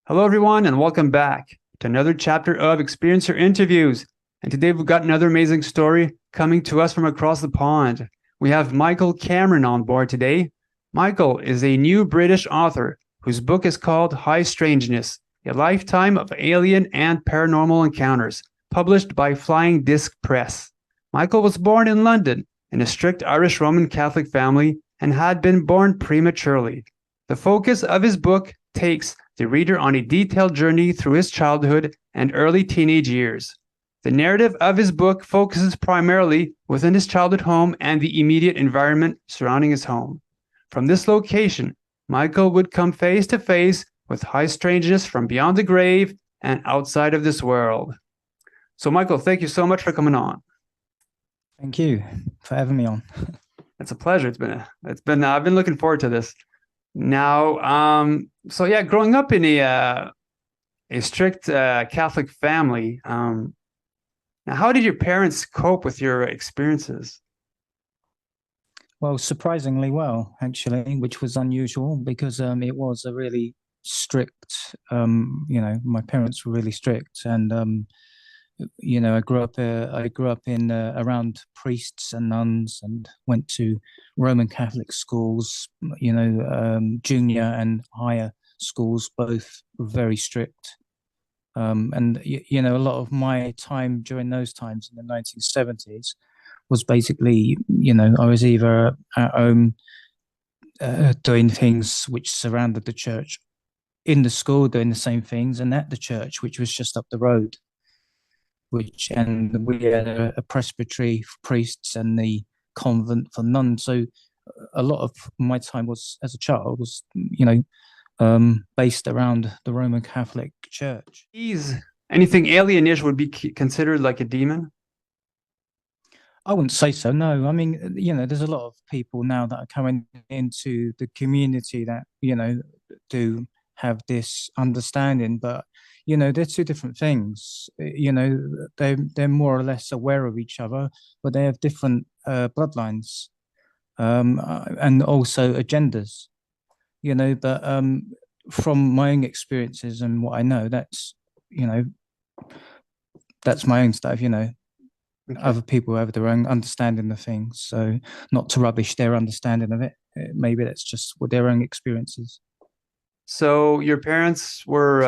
Hello, everyone, and welcome back to another chapter of Experiencer Interviews. And today we've got another amazing story coming to us from across the pond. We have Michael Kameron on board today. Michael is a new British author whose book is called High Strangeness, A Lifetime of Alien and Paranormal Encounters, published by Flying Disc Press. Michael was born in London in a strict Irish Roman Catholic family and had been born prematurely. The focus of his book takes the reader on a detailed journey through his childhood and early teenage years. The narrative of his book focuses primarily within his childhood home and the immediate environment surrounding his home. From this location, Michael would come face to face with high strangeness from beyond the grave and outside of this world. So, Michael, thank you so much for coming on. Thank you for having me on. It's a pleasure. I've been looking forward to this. Now, growing up in a strict Catholic family, now how did your parents cope with your experiences? Well, surprisingly well, actually, which was unusual because it was a really strict, my parents were really strict, and I grew up in around priests and nuns, and went to Roman Catholic schools. Junior and higher schools, both were very strict. A lot of my time during those times in the 1970s was basically, I was either at home doing things which surrounded the church, in the school doing the same things, and at the church, which was just up the road. And we had a presbytery for priests and the convent for nuns. So a lot of my time was, as a child, was based around the Roman Catholic Church. Anything alienish would be considered like a demon? I wouldn't say so. No, I mean, there's a lot of people now that are coming into the community that do have this understanding, but they're two different things. They're more or less aware of each other, but they have different bloodlines, and also agendas. But from my own experiences and what I know, that's my own stuff. Okay. Other people have their own understanding of things, so not to rubbish their understanding of it. Maybe that's just what their own experiences. So your parents were,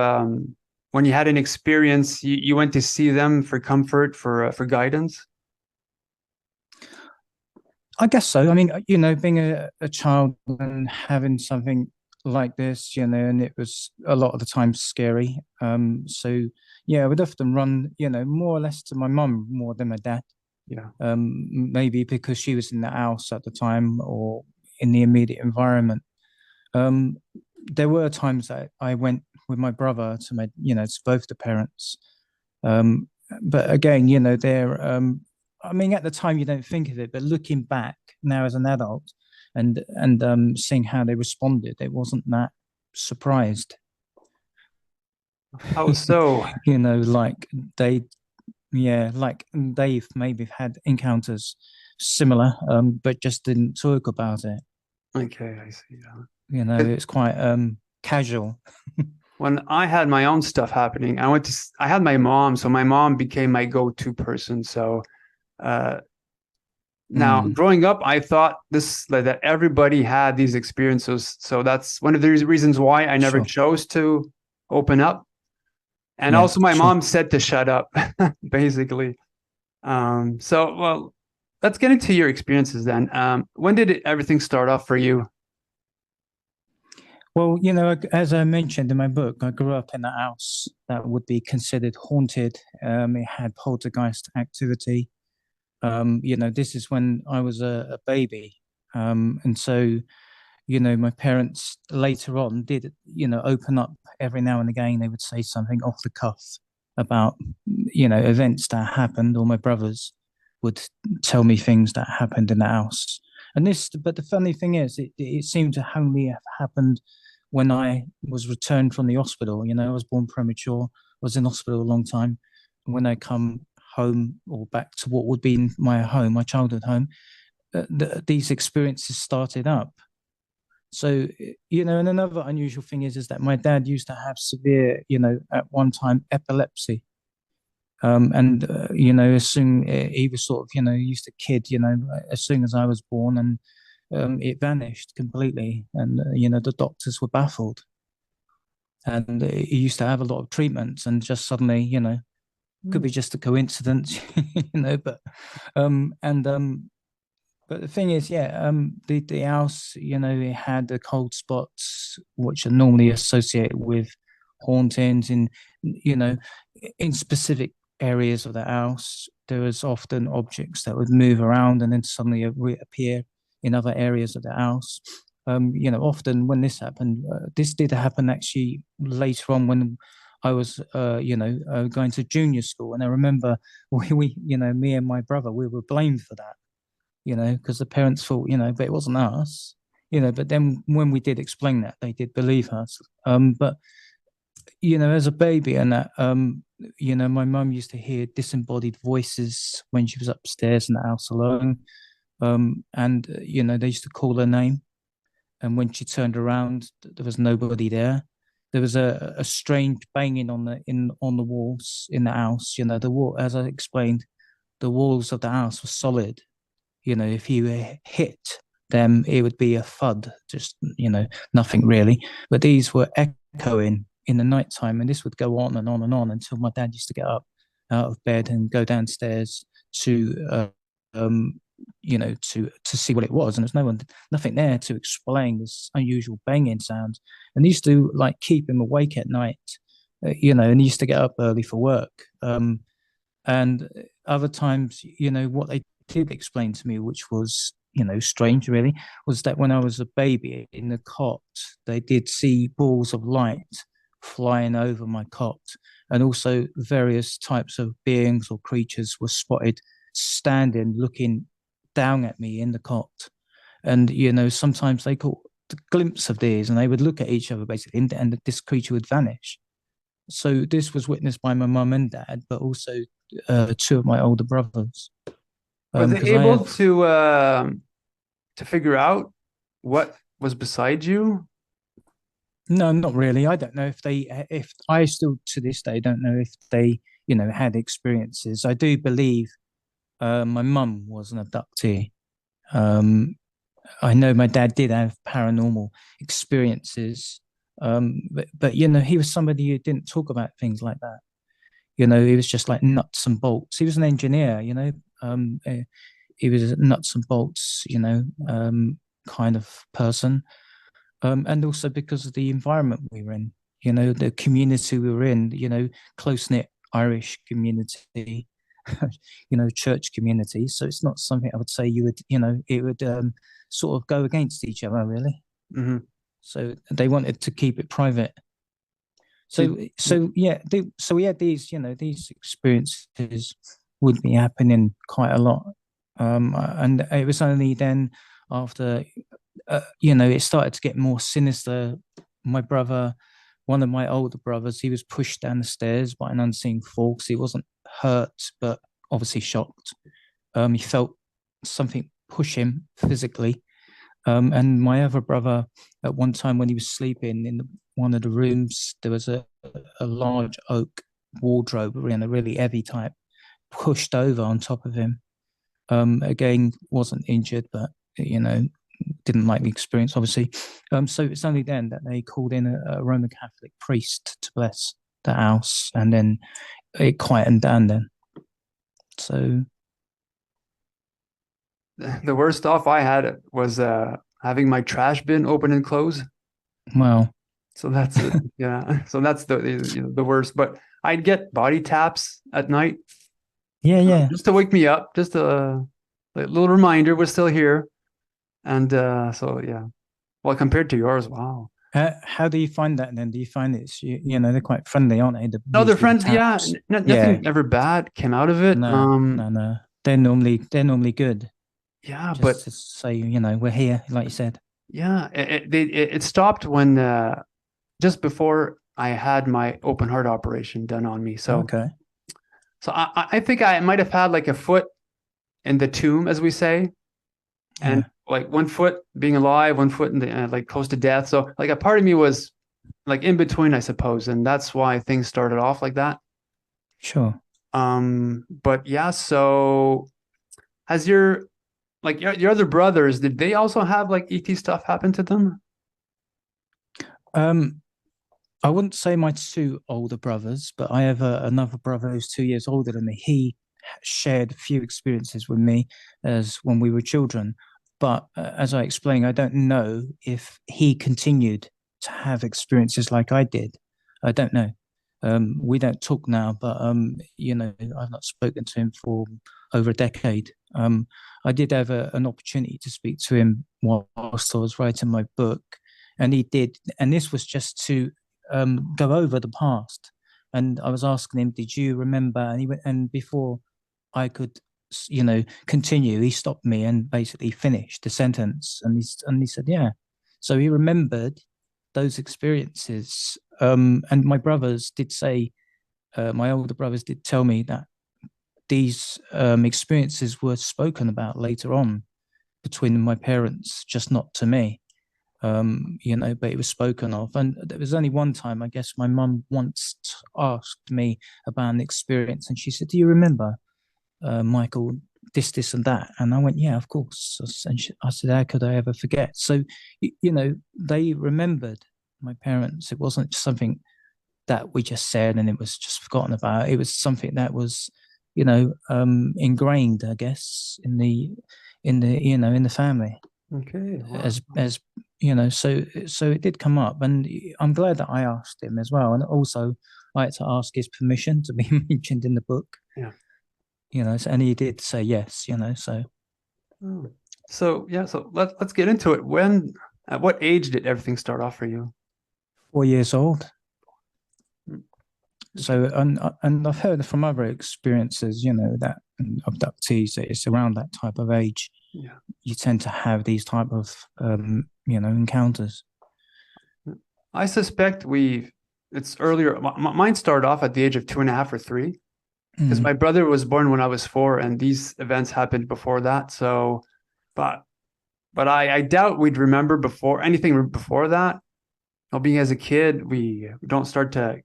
when you had an experience, you went to see them for comfort, for guidance? I guess so. I mean, being a child and having something like this, and it was a lot of the time scary. So yeah, I would often run, more or less to my mum more than my dad. Yeah. Maybe because she was in the house at the time or in the immediate environment. Um, there were times that I went with my brother to to both the parents. Um, but again, I mean, at the time you don't think of it, but looking back now as an adult and seeing how they responded, it wasn't that surprised. How so? Like they've maybe had encounters similar, but just didn't talk about it. Okay, I see. Yeah. It's quite casual. When I had my own stuff happening, I had my mom, so my mom became my go-to person. So uh, now Mm, growing up, I thought this like that everybody had these experiences. So that's one of the reasons why I never sure. chose to open up. And Yeah, also my sure. mom said to shut up, basically. Well, let's get into your experiences then. When did everything start off for you? Well, as I mentioned in my book, I grew up in a house that would be considered haunted. It had poltergeist activity. This is when I was a baby. And so, my parents later on did, open up every now and again. They would say something off the cuff about, events that happened, or my brothers would tell me things that happened in the house. But the funny thing is, it seemed to only have happened when I was returned from the hospital. I was born premature, was in hospital a long time. When I come home or back to what would be my home, my childhood home, these experiences started up. So, and another unusual thing is that my dad used to have severe, at one time epilepsy. And as soon he was sort of, he used to kid, as soon as I was born, and it vanished completely. And the doctors were baffled. And he used to have a lot of treatments, and just suddenly, could be just a coincidence, But um, and but the thing is, yeah, the house, it had the cold spots, which are normally associated with hauntings you know, in specific areas of the house. There was often objects that would move around and then suddenly reappear in other areas of the house. Often when this happened, this did happen actually later on when I was, going to junior school, and I remember me and my brother, we were blamed for that, because the parents thought, but it wasn't us, but then when we did explain that, they did believe us. But, as a baby and that, my mum used to hear disembodied voices when she was upstairs in the house alone. And, they used to call her name. And when she turned around, there was nobody there. There was a strange banging on the walls in the house. The wall, as I explained, the walls of the house were solid. If you hit them, it would be a thud, just, nothing really. But these were echoing in the nighttime, and this would go on and on and on until my dad used to get up out of bed and go downstairs to, to see what it was. And there's nothing there to explain this unusual banging sound. And they used to like keep him awake at night, and he used to get up early for work. And other times, what they did explain to me, which was, strange really, was that when I was a baby in the cot, they did see balls of light flying over my cot. And also various types of beings or creatures were spotted standing, looking down at me in the cot. And, sometimes they caught a glimpse of these and they would look at each other basically, and this creature would vanish. So this was witnessed by my mum and dad, but also two of my older brothers. Were they Because I able have to figure out what was beside you? no, not really. I don't know if I still to this day don't know if they, had experiences. I do believe my mum was an abductee. Um, I know my dad did have paranormal experiences, but he was somebody who didn't talk about things like that. He was just like nuts and bolts. He was an engineer, he was a nuts and bolts, kind of person. And also because of the environment we were in, the community we were in, close knit Irish community, church community. So it's not something I would say it would sort of go against each other, really. Hmm. So they wanted to keep it private. Did, So yeah, so we had these experiences would be happening quite a lot, and it was only then after it started to get more sinister. My brother, one of my older brothers, he was pushed down the stairs by an unseen force. He wasn't hurt, but obviously shocked. He felt something push him physically. And my other brother, at one time when he was sleeping in one of the rooms, there was a large oak wardrobe, a really heavy type, pushed over on top of him. Again, wasn't injured, but didn't like the experience, obviously. So it's only then that they called in a Roman Catholic priest to bless the house, and then it quietened down then. So the worst off I had was having my trash bin open and close. well, So that's it. Yeah. So that's the worst. But I'd get body taps at night yeah, yeah. just to wake me up, just a little reminder we're still here. And so yeah. Well, compared to yours, wow. How do you find that then? Do you find it's they're quite friendly, aren't they? No, they're Usually the friends. Yeah, taps. Yeah, nothing ever bad came out of it. no, no, no. They're normally good. Yeah, but Just to say, we're here, like you said. yeah, it stopped when just before I had my open heart operation done on me. Okay. So I think I might have had like a foot in the tomb, as we say. and Yeah, like one foot being alive, one foot in the like close to death. So like a part of me was like in between, I suppose, and that's why things started off like that. sure. But yeah, so has your other brothers, did they also have like ET stuff happen to them? Um, I wouldn't say my two older brothers, but I have another brother who's 2 years older than me. He shared a few experiences with me as when we were children. But as I explained, I don't know if he continued to have experiences like I did. I don't know. We don't talk now, but I've not spoken to him for over a decade. I did have an opportunity to speak to him whilst I was writing my book, and he did. And this was just to go over the past. And I was asking him, "Did you remember?" And he went, and before I could, continue, he stopped me and basically finished the sentence. And he said, "Yeah." So he remembered those experiences. And my brothers did say, my older brothers did tell me that these experiences were spoken about later on between my parents, just not to me. But it was spoken of. And there was only one time, I guess, my mum once asked me about an experience, and she said, "Do you remember, Michael, this, and that?" And I went, "Yeah, of course." And I said, "How could I ever forget?" So, they remembered my parents. It wasn't something that we just said and it was just forgotten about. It was something that was, ingrained, I guess, in the family Okay, wow. as so it did come up, and I'm glad that I asked him as well, and also I had to ask his permission to be mentioned in the book, Yeah. and he did say yes, so Oh. So yeah, so let's get into it. At what age did everything start off for you? 4 years old. Mm, okay. So and I've heard from other experiences, that abductees, that it's around that type of age Yeah. you tend to have these type of encounters. I suspect it's earlier. Mine started off at the age of 2.5 or 3, because Mm. my brother was born when I was 4, and these events happened before that. So, but I doubt we'd remember before anything before that. Well, being as a kid, we don't start to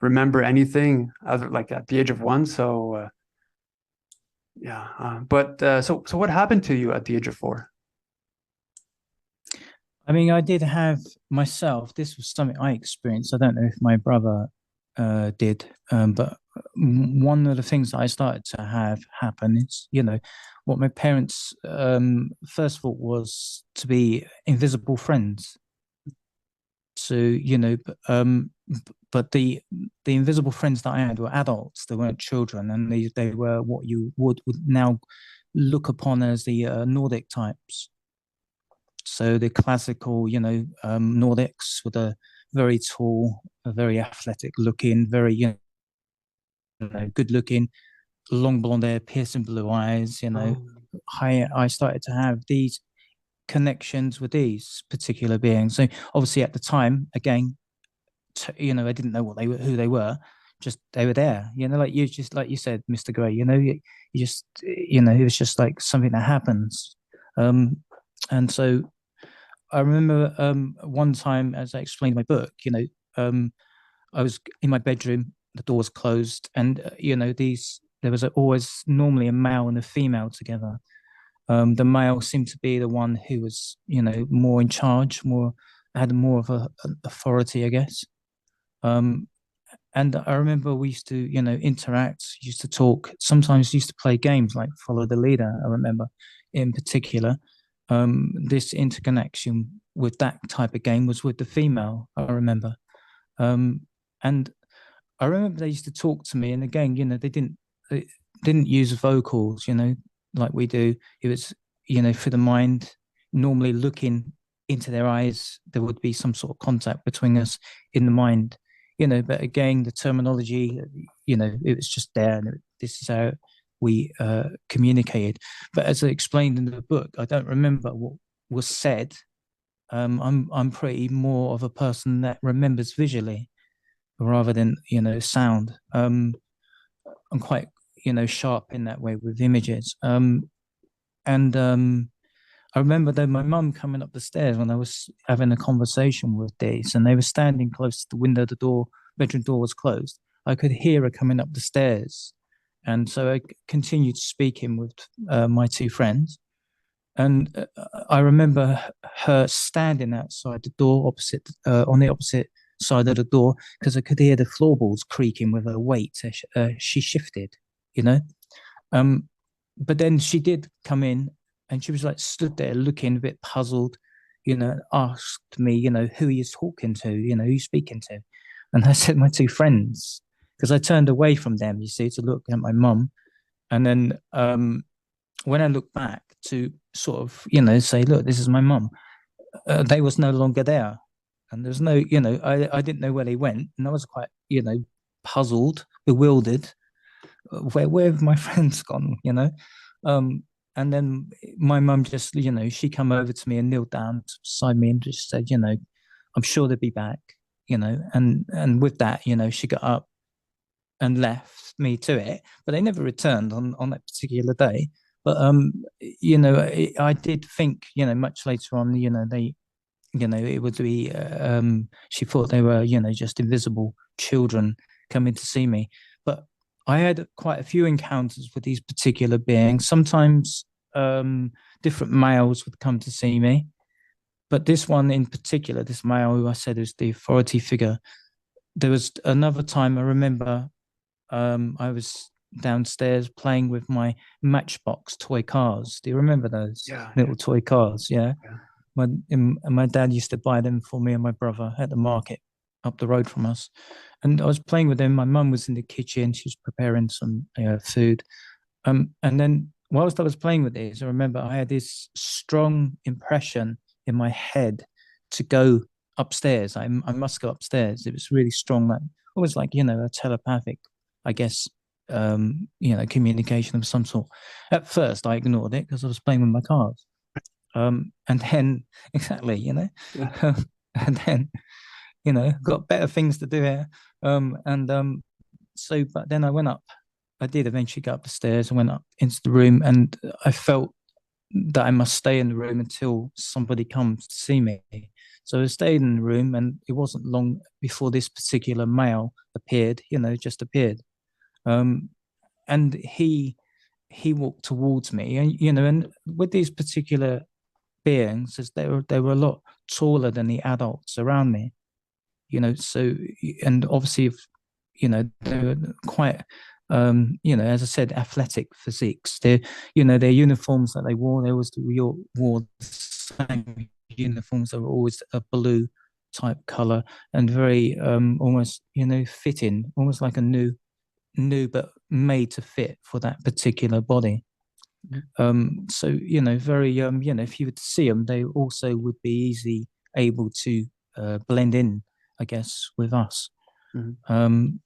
remember anything other like at the age of 1. So yeah, but so what happened to you at the age of 4? I mean, I did have myself. This was something I experienced. I don't know if my brother did, but one of the things that I started to have happen is, what my parents first thought was to be invisible friends. So, but the invisible friends that I had were adults. They weren't children, and they were what you would now look upon as the Nordic types. So the classical, Nordics with a very tall, a very athletic looking, very, good looking, long blonde hair, piercing blue eyes, Oh, I started to have these connections with these particular beings. So obviously at the time, again, I didn't know who they were. Just they were there, like you said, Mr. Gray. You just, it was just like something that happens. And so I remember one time, as I explained in my book, I was in my bedroom, the door was closed, and there was always normally a male and a female together. The male seemed to be the one who was, more in charge, more had more of an authority, I guess. Um, and I remember we used to, interact, used to talk, sometimes used to play games like Follow the Leader. I remember in particular, this interconnection with that type of game was with the female, I remember. Um, and I remember they used to talk to me, and again, they didn't use vocals, like we do. It was, for the mind, normally looking into their eyes, there would be some sort of contact between us in the mind, but again, the terminology, it was just there, and this is how we communicated. But as I explained in the book, I don't remember what was said. I'm pretty more of a person that remembers visually rather than sound. I'm quite sharp in that way with images. And I remember though my mum coming up the stairs when I was having a conversation with these, and they were standing close to the window. The door, bedroom door was closed. I could hear her coming up the stairs, and so I continued speaking with my two friends. And I remember her standing outside the door, opposite on the opposite side of the door, because I could hear the floorboards creaking with her weight as she shifted. You know, um, but then she did come in and she was like stood there looking a bit puzzled, asked me, who are you talking to? Who are you speaking to? And I said, my two friends, because I turned away from them, you see, to look at my mum. And then when I looked back to sort of, say, look, this is my mum, they was no longer there. And there's no, I didn't know where they went. And I was quite, puzzled, bewildered where have my friends gone, Um, and then my mum just, she come over to me and kneeled down beside me and just said, I'm sure they'll be back, and with that, she got up and left me to it, but they never returned on that particular day. But I did think, much later on, they, it would be, she thought they were, just invisible children coming to see me. But I had quite a few encounters with these particular beings. Sometimes different males would come to see me. But this one in particular, this male who I said is the authority figure, there was another time I remember I was downstairs playing with my Matchbox toy cars. Do you remember those Yeah, yeah, little toy cars? Yeah. yeah. My dad used to buy them for me and my brother at the market up the road from us. And I was playing with them. My mum was in the kitchen. She was preparing some food. And then whilst I was playing with these, I remember I had this strong impression in my head to go upstairs. I must go upstairs. It was really strong, like almost like, a telepathic, I guess, communication of some sort. At first, I ignored it because I was playing with my cards. And then exactly, Yeah. and then, got better things to do here. And so, but then I went up. I did eventually go up the stairs and went up into the room, and I felt that I must stay in the room until somebody comes to see me. So I stayed in the room, and it wasn't long before this particular male appeared. Just appeared. Um, and he walked towards me, and and with these particular beings, as they were a lot taller than the adults around me. So and obviously, if they were quite, as I said, athletic physiques. Their uniforms that they wore, they always wore the same uniforms. They were always a blue type color and very almost fitting, almost like a new but made to fit for that particular body. So very if you were to see them, they also would be easily able to blend in, I guess, with us. Mhm. Um,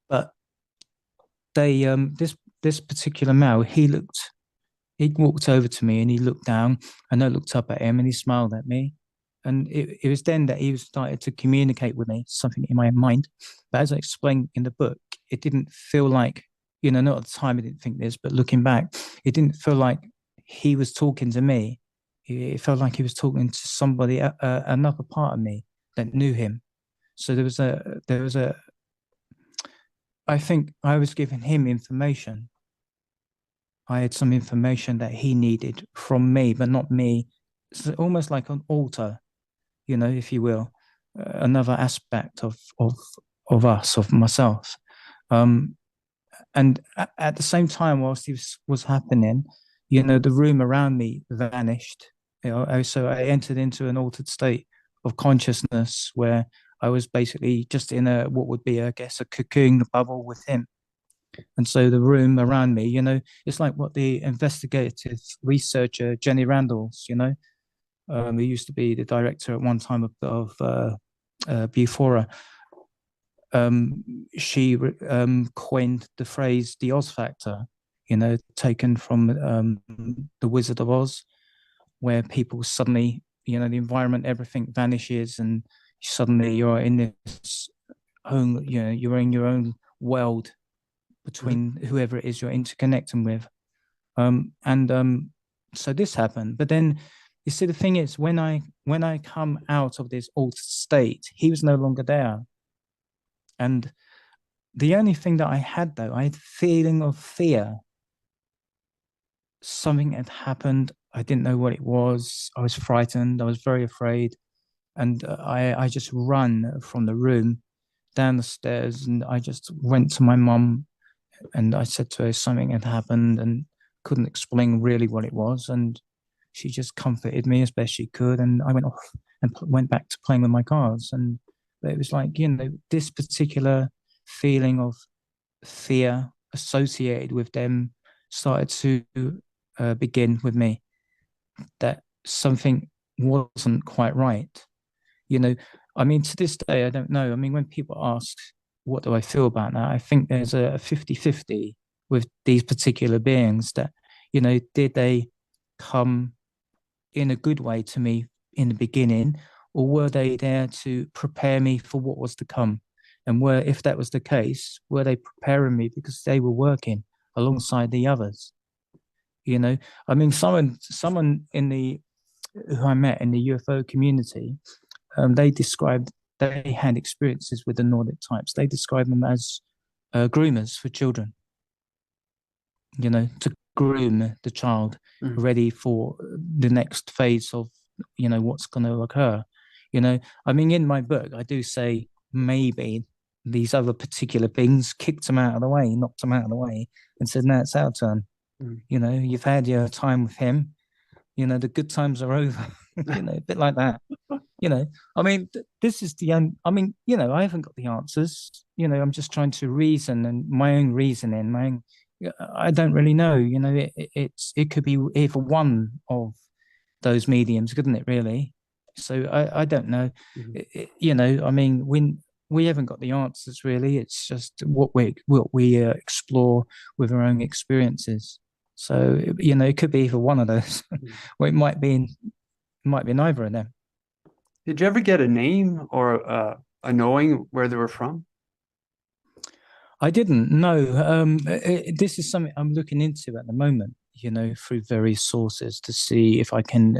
but they this particular male, he walked over to me and he looked down, and I looked up at him and he smiled at me. And it was then that he started to communicate with me, something in my mind. But as I explained in the book, it didn't feel like, not at the time I didn't think this, but looking back, it didn't feel like he was talking to me. It felt like he was talking to somebody, another part of me that knew him. So I think I was giving him information. I had some information that he needed from me, but not me. It's almost like an altar, if you will, another aspect of us, of myself. Um, and at the same time, whilst this was happening, the room around me vanished. So I entered into an altered state of consciousness where I was basically just in a what would be, I guess, a cocoon bubble with him. And so the room around me, it's like what the investigative researcher Jenny Randalls, who used to be the director at one time of Bufora, she coined the phrase "the Oz factor," taken from the Wizard of Oz, where people suddenly, the environment, everything vanishes, and suddenly you're in this own, you're in your own world Mhm. between whoever it is you're interconnecting with. And So this happened, but then you see the thing is when I come out of this altered state, he was no longer there. And the only thing that I had though, I had a feeling of fear. Something had happened. I didn't know what it was. I was frightened. I was very afraid. And I just run from the room down the stairs, and I just went to my mum, and I said to her something had happened and couldn't explain really what it was. And she just comforted me as best she could. And I went off and went back to playing with my cards. And it was like, this particular feeling of fear associated with them started to begin with me, that something wasn't quite right. You know, I mean, to this day, I don't know. I mean, when people ask, what do I feel about that? I think there's a 50-50 with these particular beings that, did they come in a good way to me in the beginning, or were they there to prepare me for what was to come? And if that was the case, were they preparing me because they were working alongside the others? I mean, someone who I met in the UFO community, they described they had experiences with the Nordic types. They described them as groomers for children, to groom the child Mm. ready for the next phase of, what's going to occur. I mean, in my book, I do say maybe these other particular things kicked them out of the way, knocked them out of the way, and said, "No, it's our turn. Mm. You've had your time with him. The good times are over." A bit like that. I mean, this is I mean, I haven't got the answers. I'm just trying to reason and my own reasoning. I don't really know. It could be either one of those mediums, couldn't it? Really. So I don't know. Mhm. I mean, we haven't got the answers really. It's just what we explore with our own experiences. So it could be either one of those, Mhm. or it might be neither of them. Did you ever get a name or a knowing where they were from? I didn't know. This is something I'm looking into at the moment, through various sources to see if I can,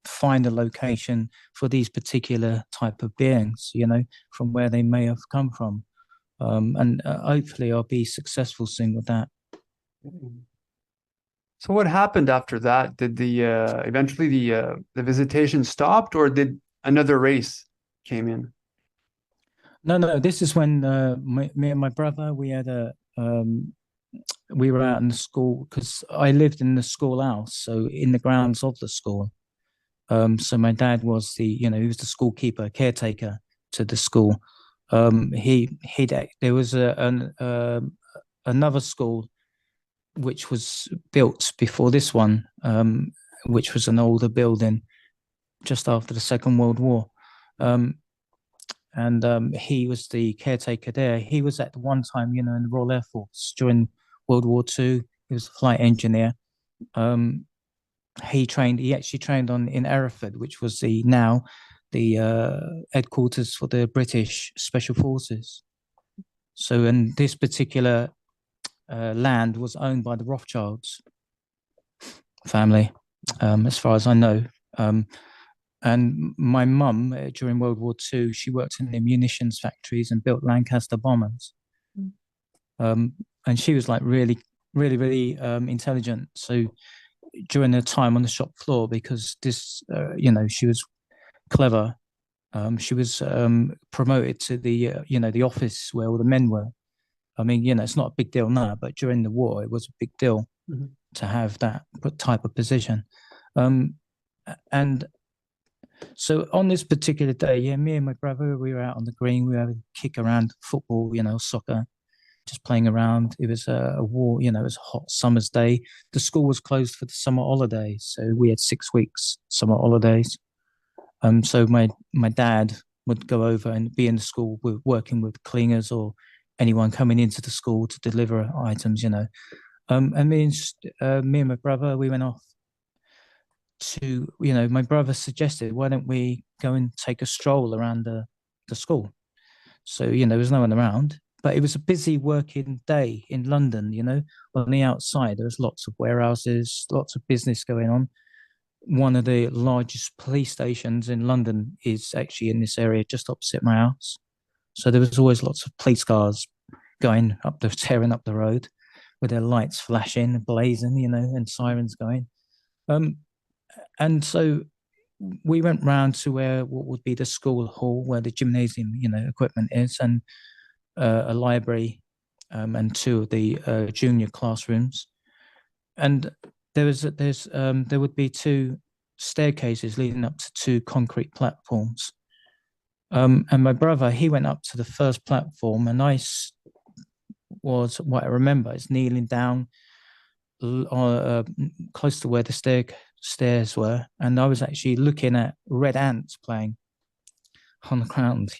find a location for these particular type of beings, from where they may have come from. And hopefully I'll be successful soon with that. Mhm. So what happened after that? Did the eventually the visitation stopped, or did another race came in? No, no, this is when me and my brother, we were out in the school because I lived in the school house, so in the grounds of the school. So my dad was he was the school keeper, caretaker to the school. There was another school which was built before this one, which was an older building just after the Second World War. Um, and he was the caretaker there. He was at one time, in the Royal Air Force during World War II. He was a flight engineer. Um, he actually trained in Hereford, which was the headquarters for the British Special Forces. So, and this particular land was owned by the Rothschilds family, as far as I know. Um, and my mum, during World War II, she worked in the munitions factories and built Lancaster bombers. Um, and she was like really, really, really intelligent. So during her time on the shop floor, because she was clever. She was promoted to the office where all the men were. I mean, it's not a big deal now, but during the war, it was a big deal Mhm. to have that type of position. Um, and so on this particular day, yeah, me and my brother, we were out on the green. We were kick around football, soccer, just playing around. It was a war, it was a hot summer's day. The school was closed for the summer holidays, so we had 6 weeks summer holidays. So my dad would go over and be in the school working with cleaners or anyone coming into the school to deliver items. And me and my brother, we went off my brother suggested, why don't we go and take a stroll around the school? So, there was no one around. but it was a busy working day in London. On the outside there was lots of warehouses, lots of business going on. One of the largest police stations in London is actually in this area just opposite my house. So there was always lots of police cars going up the tearing up the road with their lights flashing, blazing, and sirens going. Um, and so we went round to where what would be the school hall, where the gymnasium, equipment is, and a library, and two of the junior classrooms. And there would be two staircases leading up to two concrete platforms. And my brother, he went up to the first platform, and was what I remember is kneeling down close to where the stairs were, and I was actually looking at red ants playing on the ground,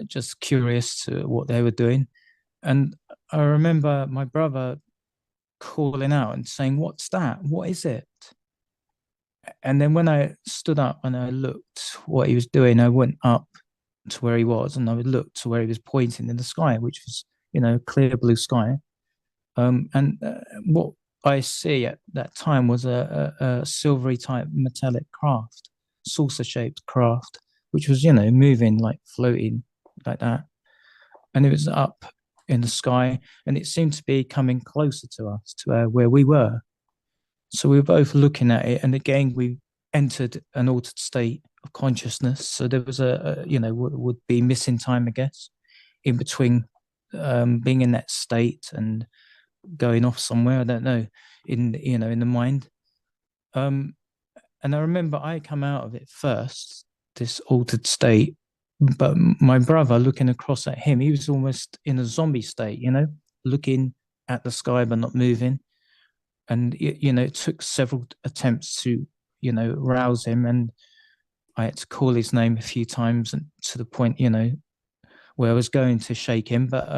just curious to what they were doing. And I remember my brother calling out and saying, "What's that? What is it?" And then when I stood up and I looked what he was doing, I went up to where he was and I looked to where he was pointing in the sky, which was, clear blue sky. And what I see at that time was a silvery type metallic craft, saucer shaped craft, which was, moving, like floating like that. And it was up in the sky and it seemed to be coming closer to us, to where we were. So we were both looking at it. And again, we entered an altered state of consciousness. So there was would be missing time, I guess, in between being in that state and going off somewhere. I don't know, in the mind. Um, and I remember I come out of it first, this altered state, but my brother looking across at him, he was almost in a zombie state, looking at the sky but not moving. And it took several attempts to, rouse him, and I had to call his name a few times, and to the point, where I was going to shake him, but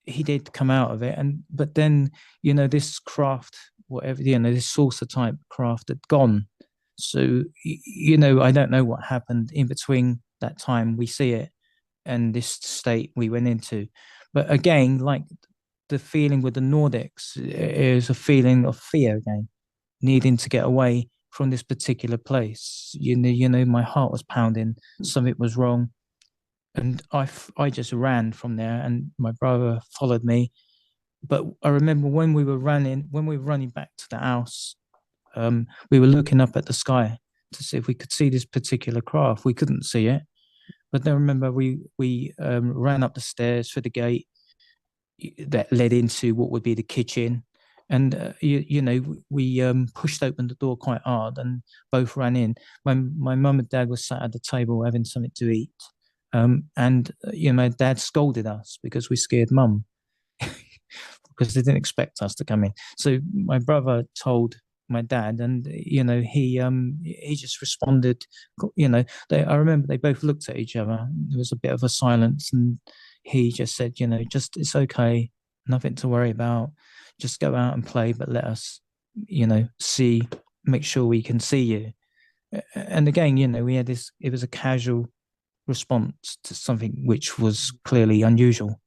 he did come out of it. And but then this craft, whatever, this saucer type craft had gone. So I don't know what happened in between that time we see it and this state we went into. But again, like the feeling with the Nordics is a feeling of fear again, needing to get away from this particular place. My heart was pounding, something was wrong. And I just ran from there, and my brother followed me. But I remember when we were running back to the house, we were looking up at the sky to see if we could see this particular craft. We couldn't see it, but then remember we ran up the stairs for the gate that led into what would be the kitchen, and we pushed open the door quite hard and both ran in. My mum and dad were sat at the table having something to eat. And my dad scolded us because we scared mum because they didn't expect us to come in. So my brother told my dad, and he just responded. I remember they both looked at each other. There was a bit of a silence, and he just said, just it's okay, nothing to worry about. Just go out and play, but let us, see, make sure we can see you. And again, we had this. It was a casual response to something which was clearly unusual.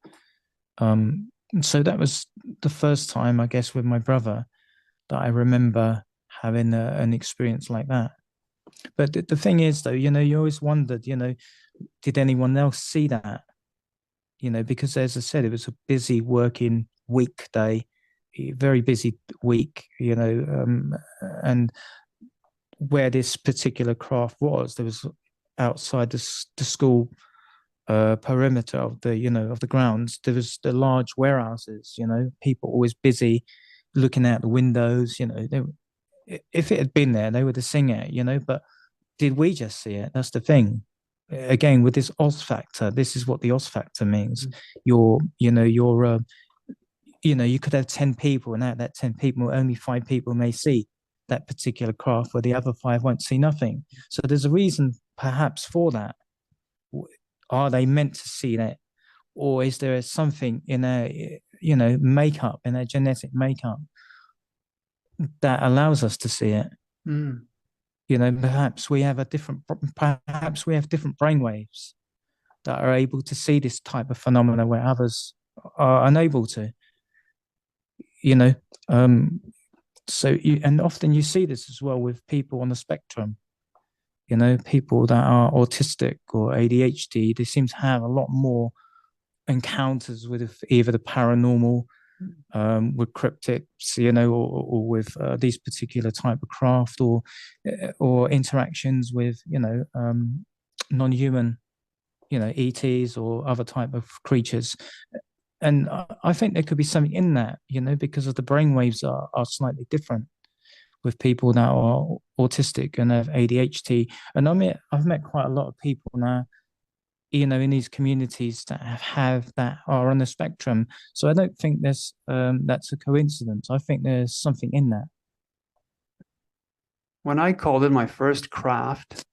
So that was the first time, I guess, with my brother that I remember having an experience like that. But the thing is, though, you always wondered, did anyone else see that? Because as I said, it was a busy working weekday, very busy week, and where this particular craft was, there was outside the school perimeter of the grounds, there was the large warehouses. People always busy looking out the windows. If it had been there, they would have seen it. But did we just see it? That's the thing. Again, with this Oz factor, this is what the Oz factor means. You could have 10 people, and out of that 10 people, only 5 people may see that particular craft, where the other 5 won't see nothing. So there's a reason perhaps for that. Are they meant to see that, or is there something in a makeup, in a genetic makeup, that allows us to see it? Perhaps we have different brain waves that are able to see this type of phenomena where others are unable to, you know. Um, and often you see this as well with people on the spectrum, people that are autistic or ADHD, they seem to have a lot more encounters with either the paranormal, with cryptics, or with these particular type of craft, or interactions with, non-human, ETs or other type of creatures. And I think there could be something in that, because of the brainwaves are slightly different with people that are autistic and have ADHD. And I've met quite a lot of people now, in these communities that have that are on the spectrum. So I don't think that's a coincidence. I think there's something in that. When I called in my first craft,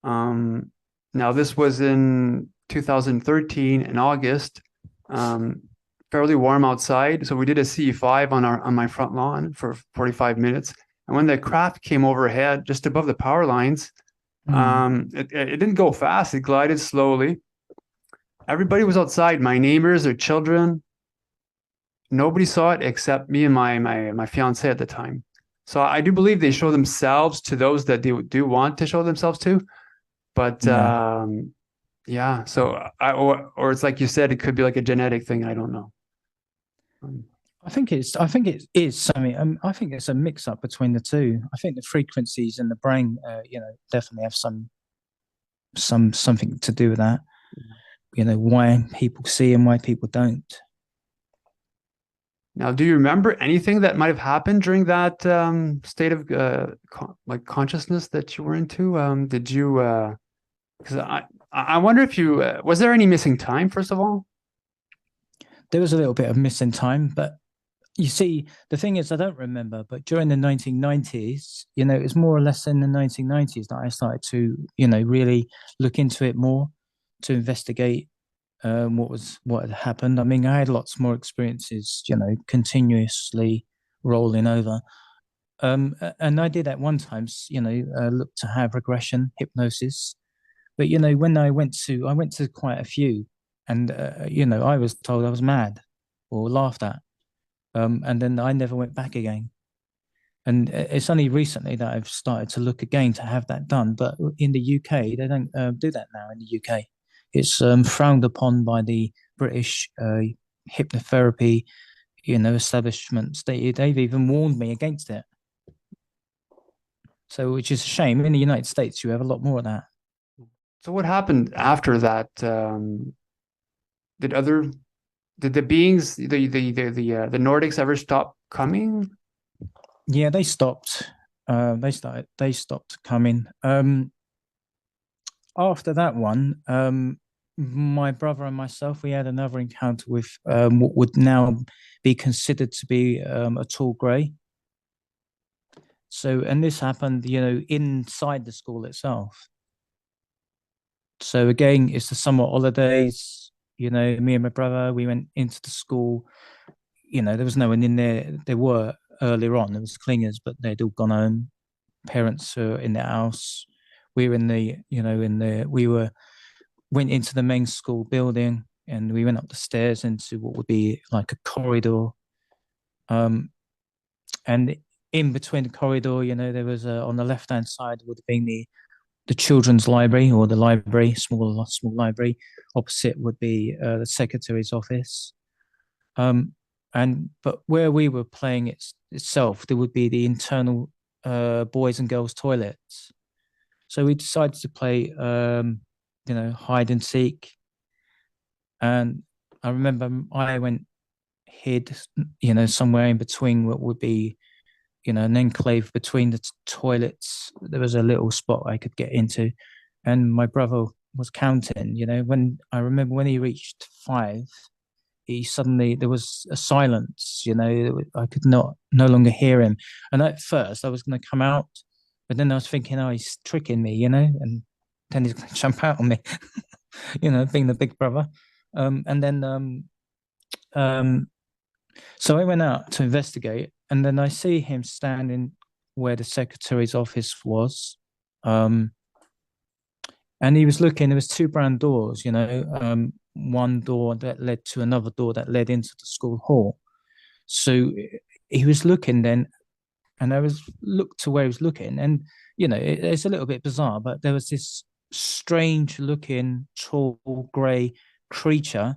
now this was in 2013 in August, fairly warm outside. So we did a CE5 on my front lawn for 45 minutes. And when the craft came overhead, just above the power lines, it didn't go fast. It glided slowly. Everybody was outside, my neighbors, their children. Nobody saw it except me and my fiance at the time. So I do believe they show themselves to those that they do want to show themselves to. But Yeah. yeah, so or it's like you said, it could be like a genetic thing. I don't know. I think it is something. I think it's a mix up between the two. I think the frequencies in the brain, definitely have something to do with that. Why people see and why people don't. Now, do you remember anything that might have happened during that state of like consciousness that you were into? Did you? Because I wonder if you was there any missing time, first of all? There was a little bit of missing time, but you see, the thing is, I don't remember, but during the 1990s, it was more or less in the 1990s that I started to, really look into it more, to investigate what had happened. I mean, I had lots more experiences, continuously rolling over. And I did at one time, look to have regression hypnosis. But when I went to quite a few, and I was told I was mad or laughed at, and then I never went back again. And it's only recently that I've started to look again to have that done. But in the UK, they don't do that now. In the UK, it's frowned upon by the British hypnotherapy, establishments. They've even warned me against it. So, which is a shame. In the United States, you have a lot more of that. So what happened after that? Did other did the beings the Nordics ever stop coming? Yeah, they stopped. They stopped coming. After that one, my brother and myself, we had another encounter with what would now be considered to be a tall grey. So, and this happened, inside the school itself. So again, it's the summer holidays. Me and my brother, we went into the school. There was no one in there. There were earlier on. There was cleaners, but they'd all gone home. Parents were in the house. We were in the, in the, we were went into the main school building, and we went up the stairs into what would be like a corridor. Um, and in between the corridor, there was on the left hand side would have been the children's library, or the library, small library. Opposite would be the secretary's office. But where we were playing itself, there would be the internal boys and girls toilets. So we decided to play, hide and seek. And I remember I went hid, somewhere in between what would be, an enclave between the toilets. There was a little spot I could get into, and my brother was counting. When I remember when he reached 5, he suddenly there was a silence. I could no longer hear him, and at first I was going to come out, but then I was thinking, oh, he's tricking me, and then he's going to jump out on me, being the big brother. And then so I went out to investigate, and then I see him standing where the secretary's office was. and he was looking. There was two brown doors, one door that led to another door that led into the school hall. So he was looking then, and I was looked to where he was looking, and it's a little bit bizarre, but there was this strange looking tall grey creature,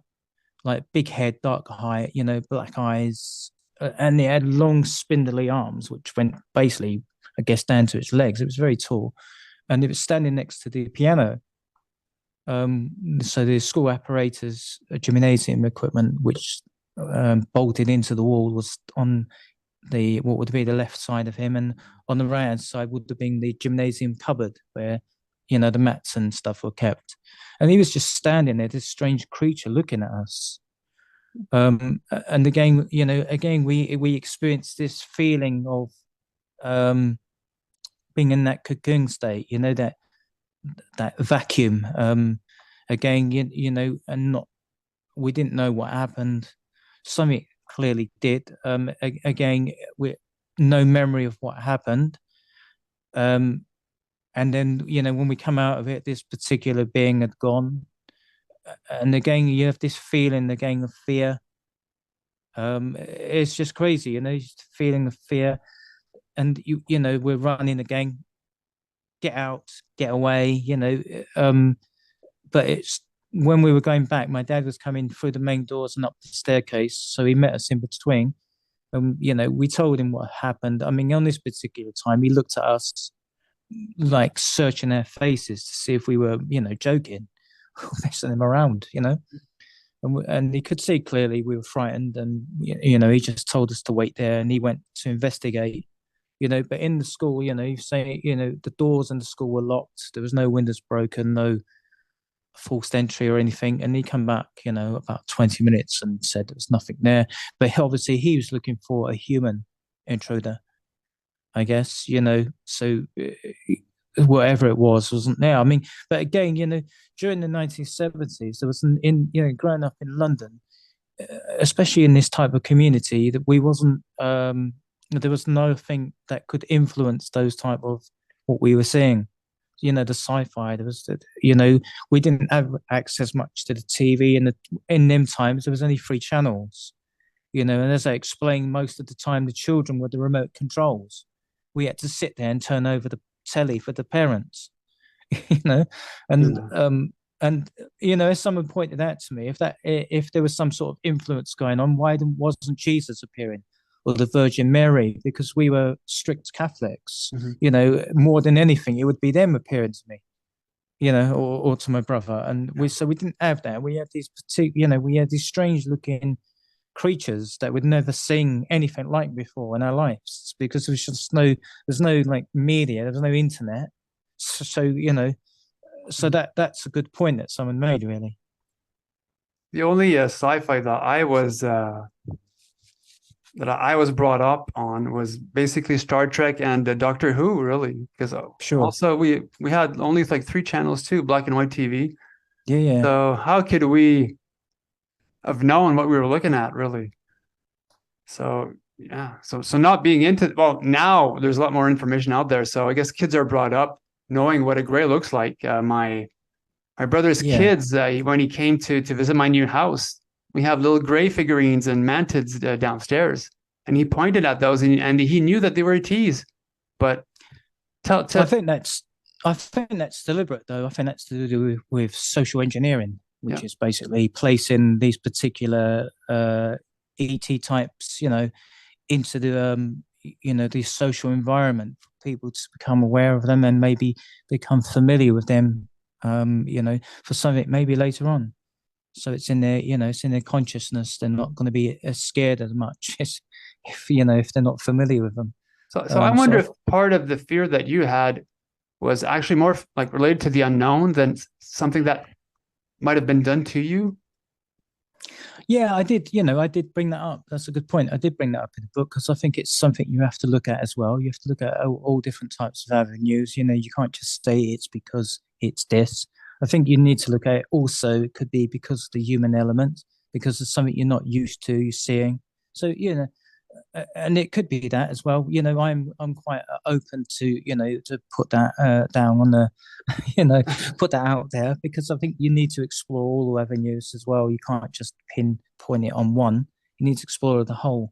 like big head, dark height, black eyes, and it had long spindly arms, which went basically, I guess, down to its legs. It was very tall, and it was standing next to the piano. So the school apparatus, gymnasium equipment, which bolted into the wall, was on the what would be the left side of him, and on the right hand side would have been the gymnasium cupboard where the mats and stuff were kept. And he was just standing there, this strange creature looking at us. And again, we experienced this feeling of being in that cocoon state, that vacuum. Again, and not we didn't know what happened. Something clearly did. Again, with no memory of what happened. And then, when we come out of it, this particular being had gone. And again, you have this feeling again of fear. It's just crazy, just feeling of fear. And we're running again, get out, get away, but it's when we were going back, my dad was coming through the main doors and up the staircase. So he met us in between. And, we told him what happened. I mean, on this particular time, he looked at us like searching our faces to see if we were, joking, messing him around, and he could see clearly we were frightened. And, he just told us to wait there and he went to investigate, but in the school, you say, the doors in the school were locked. There was no windows broken, no forced entry or anything. And he come back, about 20 minutes and said there was nothing there. But obviously he was looking for a human intruder, I guess, so whatever it was wasn't there. I mean, but again, during the 1970s, there was growing up in London, especially in this type of community, that we wasn't, there was nothing that could influence those type of what we were seeing. The sci-fi. There was, we didn't have access much to the TV, and in them times there was only three channels. And as I explained, most of the time the children were the remote controls. We had to sit there and turn over the telly for the parents. you know, and Yeah. and as someone pointed out to me, if there was some sort of influence going on, why wasn't Jesus appearing? Or the Virgin Mary, because we were strict Catholics, Mhm. more than anything, it would be them appearing to me, or to my brother. And we didn't have that. We had these we had these strange looking creatures that we'd never seen anything like before in our lives, because there's no like media, there's no internet. So that's a good point that someone made, really. The only sci-fi that I was brought up on was basically Star Trek and Doctor Who, really, because Sure. also we had only like three channels too, black and white TV. Yeah, yeah. So how could we have known what we were looking at, really? So yeah, so not being into, well, now there's a lot more information out there. So I guess kids are brought up knowing what a gray looks like. My brother's Yeah. kids, when he came to visit my new house, we have little gray figurines and mantids downstairs, and he pointed at those, and he knew that they were ETs. But tell, I tell think that's I think that's deliberate, though. I think that's to do with social engineering, yeah, which is basically placing these particular ET types, into the social environment for people to become aware of them and maybe become familiar with them, for something maybe later on. So it's in their consciousness. They're not going to be as scared as much as if they're not familiar with them. so I So wonder if part of the fear that you had was actually more like related to the unknown than something that might have been done to you. yeah, I did. I did bring that up. That's a good point. I did bring that up in the book because I think it's something you have to look at as well. You have to look at all different types of avenues. You can't just say it's because it's this. I think you need to look at it also. It could be because of the human element, because it's something you're not used to, you're seeing. So, and it could be that as well. I'm quite open to to put that down on the put that out there, because I think you need to explore all the avenues as well. You can't just pinpoint it on one. You need to explore the whole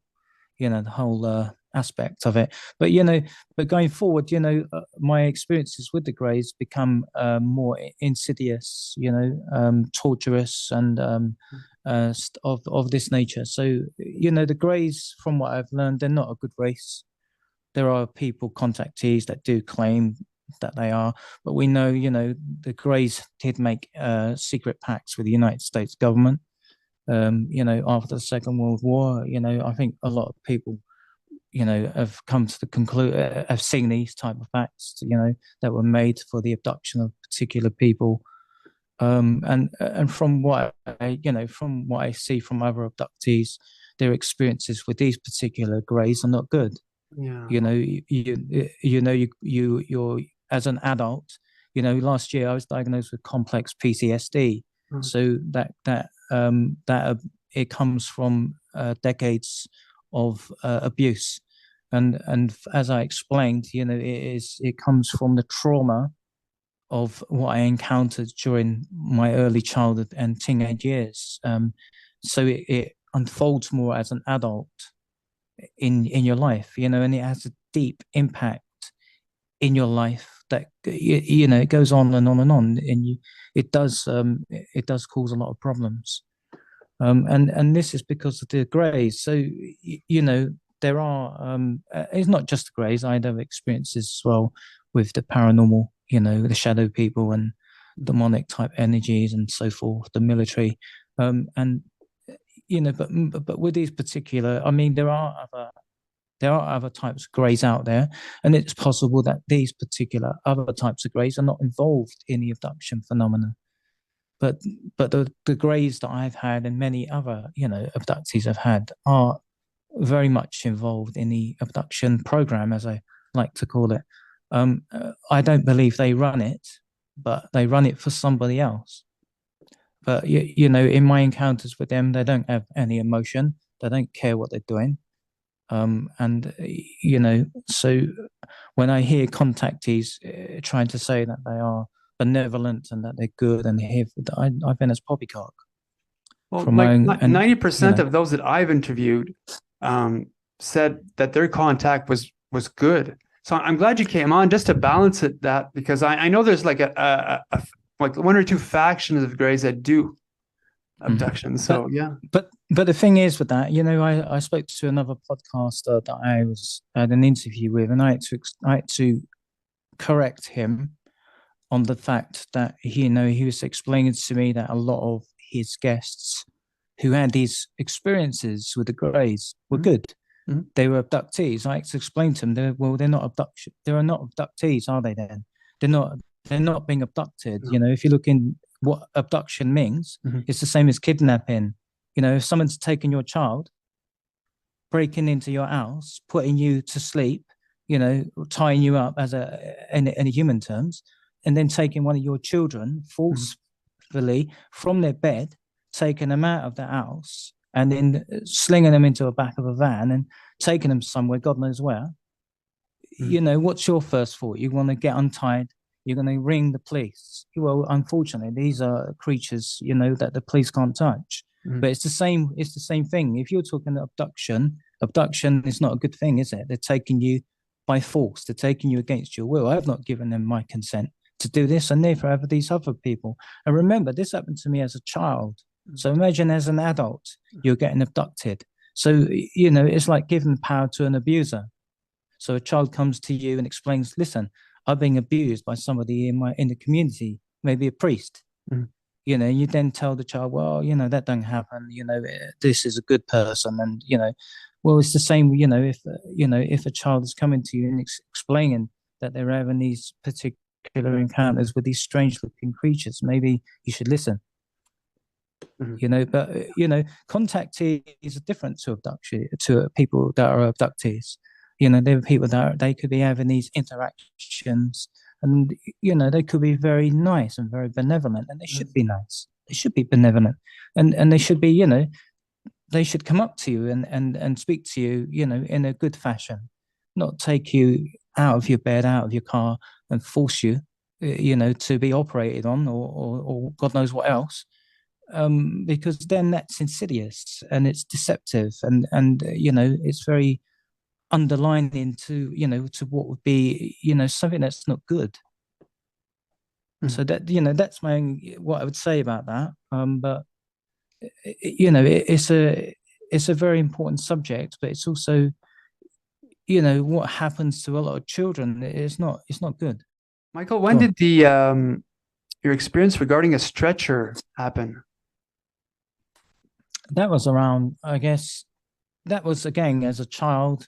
aspect of it. But but going forward, my experiences with the Greys become more insidious, torturous, and of this nature. So the Greys, from what I've learned, they're not a good race. There are people, contactees, that do claim that they are, but we know, the Greys did make secret pacts with the United States government. After the Second World War, I think a lot of people, have come to the conclude, have seen these type of acts, that were made for the abduction of particular people. And from what I see from other abductees, their experiences with these particular Greys are not good. Yeah. You're as an adult. Last year I was diagnosed with complex PTSD. Mm. So that it comes from decades of abuse, and as I explained, it comes from the trauma of what I encountered during my early childhood and teenage years. So it unfolds more as an adult in your life, and it has a deep impact in your life that it goes on and on and on, and it does cause a lot of problems. And this is because of the Greys. So there are it's not just the Greys. I have experiences as well with the paranormal, the shadow people and demonic type energies and so forth, the military, and but with these particular, I mean, there are other types of Greys out there, and it's possible that these particular other types of Greys are not involved in the abduction phenomena. But the Greys that I've had and many other, abductees I've had are very much involved in the abduction program, as I like to call it. I don't believe they run it, but they run it for somebody else. But in my encounters with them, they don't have any emotion. They don't care what they're doing. And so when I hear contactees trying to say that they are benevolent and that they're good and here, I think it's poppycock Well, from my like own. And 90% of those that I've interviewed said that their contact was good. So I'm glad you came on just to balance it, that because I know there's like like one or two factions of Greys that do abductions. So yeah. But the thing is with that, I spoke to another podcaster that I had an interview with, and I had to correct him on the fact that he was explaining to me that a lot of his guests who had these experiences with the Greys were good. Mm-hmm. They were abductees. I had to explain to them, they're not abduction. They are not abductees, are they? Then they're not being abducted. No. If you look in what abduction means, Mm-hmm. it's the same as kidnapping. If someone's taken your child, breaking into your house, putting you to sleep, tying you up in human terms, and then taking one of your children forcefully from their bed, taking them out of the house, and then slinging them into the back of a van and taking them somewhere, God knows where. What's your first thought? You want to get untied. You're going to ring the police. Well, unfortunately, these are creatures, that the police can't touch. But it's the same. It's the same thing. If you're talking abduction is not a good thing, is it? They're taking you by force. They're taking you against your will. I've not given them my consent to do this, and neither have these other people. And remember, this happened to me as a child. So imagine as an adult, you're getting abducted. So it's like giving power to an abuser. So a child comes to you and explains, "Listen, I'm being abused by somebody in the community, maybe a priest." You then tell the child, "Well, that don't happen. This is a good person." And well, it's the same. If a child is coming to you and explaining that they're having these particular encounters with these strange-looking creatures, maybe you should listen. But contactees are different to abduction, to people that are abductees. There are people that they could be having these interactions, and they could be very nice and very benevolent, and they should be nice. They should be benevolent, and they should be they should come up to you and speak to you, in a good fashion, not take you out of your bed, out of your car, and force you, to be operated on, or God knows what else. Because then that's insidious and it's deceptive, and it's very underlining to what would be, something that's not good. So Mhm. that's what I would say about that. But it's a very important subject, but it's also, what happens to a lot of children. It's not good. Michael, when Go on. did the your experience regarding a stretcher happen? That was around, I guess, that was again as a child,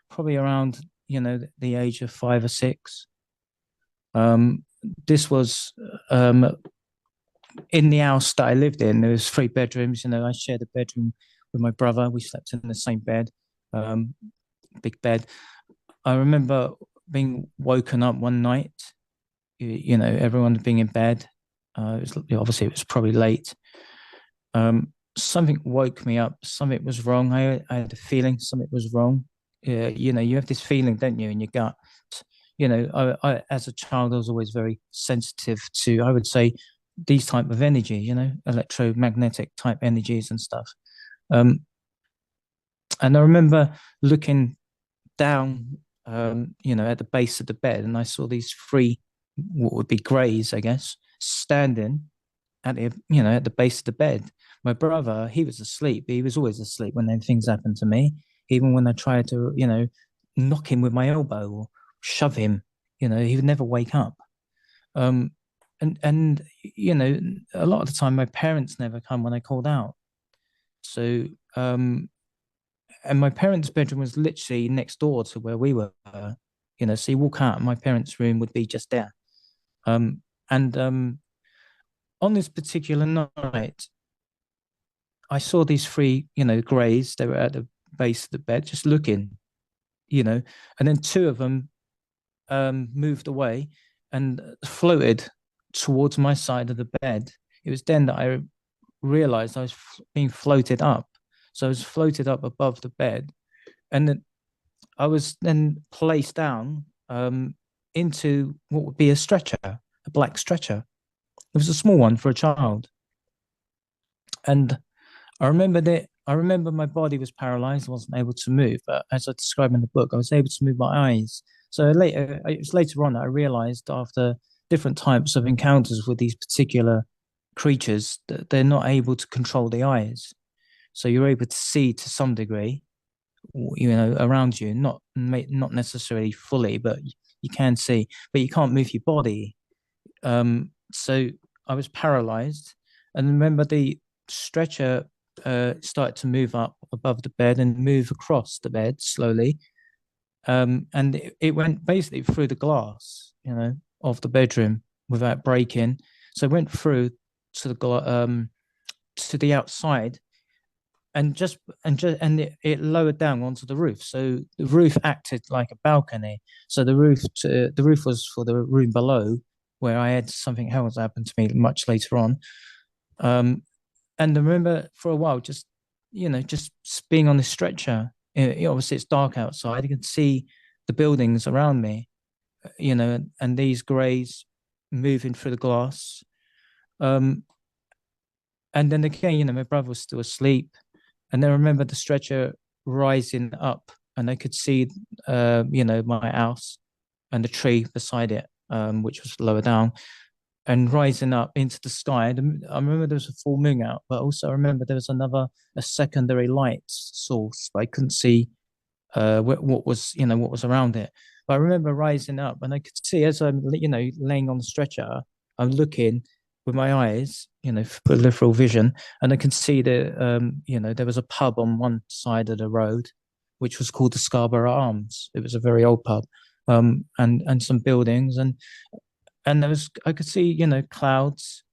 probably around, the age of 5 or 6. This was in the house that I lived in. There was 3 bedrooms. I shared a bedroom with my brother. We slept in the same bed, um, big bed. I remember being woken up one night. Everyone being in bed. Obviously it was probably late. Something woke me up. Something was wrong. I had a feeling something was wrong. You have this feeling, don't you, in your gut? As a child, I was always very sensitive to, I would say, these type of energy, electromagnetic type energies and stuff. Um, and I remember looking down, at the base of the bed, and I saw these 3, what would be greys, I guess, standing at the base of the bed. My brother, he was asleep. He was always asleep when then things happened to me. Even when I tried to, knock him with my elbow or shove him, he would never wake up. Um, and a lot of the time, my parents never come when I called out. So, and my parents' bedroom was literally next door to where we were. So you walk out, and my parents' room would be just there. And On this particular night, I saw these 3, greys. They were at the base of the bed, just looking, and then 2 of them moved away and floated towards my side of the bed. It was then that I realized I was being floated up. So I was floated up above the bed, and then I was then placed down into what would be a stretcher, a black stretcher. It was a small one for a child. And I remember my body was paralyzed, I wasn't able to move. But as I describe in the book, I was able to move my eyes. So it was later on that I realized, after different types of encounters with these particular creatures, that they're not able to control the eyes. So you're able to see to some degree, around you, not necessarily fully, but you can see, but you can't move your body. So I was paralyzed, and remember the stretcher started to move up above the bed and move across the bed slowly. And it went basically through the glass, of the bedroom without breaking. So it went through to to the outside, and it lowered down onto the roof. So the roof acted like a balcony. So the roof was for the room below, where I had something else happen to me much later on. Um, and I remember for a while just being on the stretcher. Obviously, it's dark outside. You can see the buildings around me, and these greys moving through the glass. Um, and then again, my brother was still asleep. And then I remember the stretcher rising up, and I could see, my house and the tree beside it, which was lower down, and rising up into the sky. And I remember there was a full moon out, but also I remember there was a secondary light source, but I couldn't see what was around it. But I remember rising up, and I could see, as I'm laying on the stretcher, I'm looking with my eyes, peripheral vision, and I can see that there was a pub on one side of the road, which was called the Scarborough Arms. It was a very old pub, and some buildings, and I could see clouds.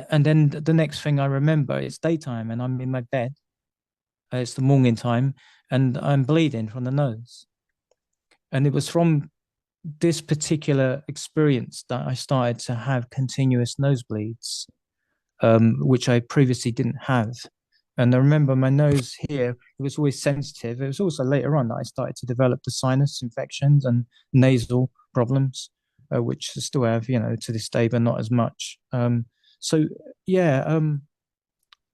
And then the next thing I remember, it's daytime, and I'm in my bed. It's the morning time, and I'm bleeding from the nose. And it was from this particular experience that I started to have continuous nosebleeds, which I previously didn't have. And I remember my nose here, it was always sensitive. It was also later on that I started to develop the sinus infections and nasal problems, which I still have, to this day, but not as much. So yeah,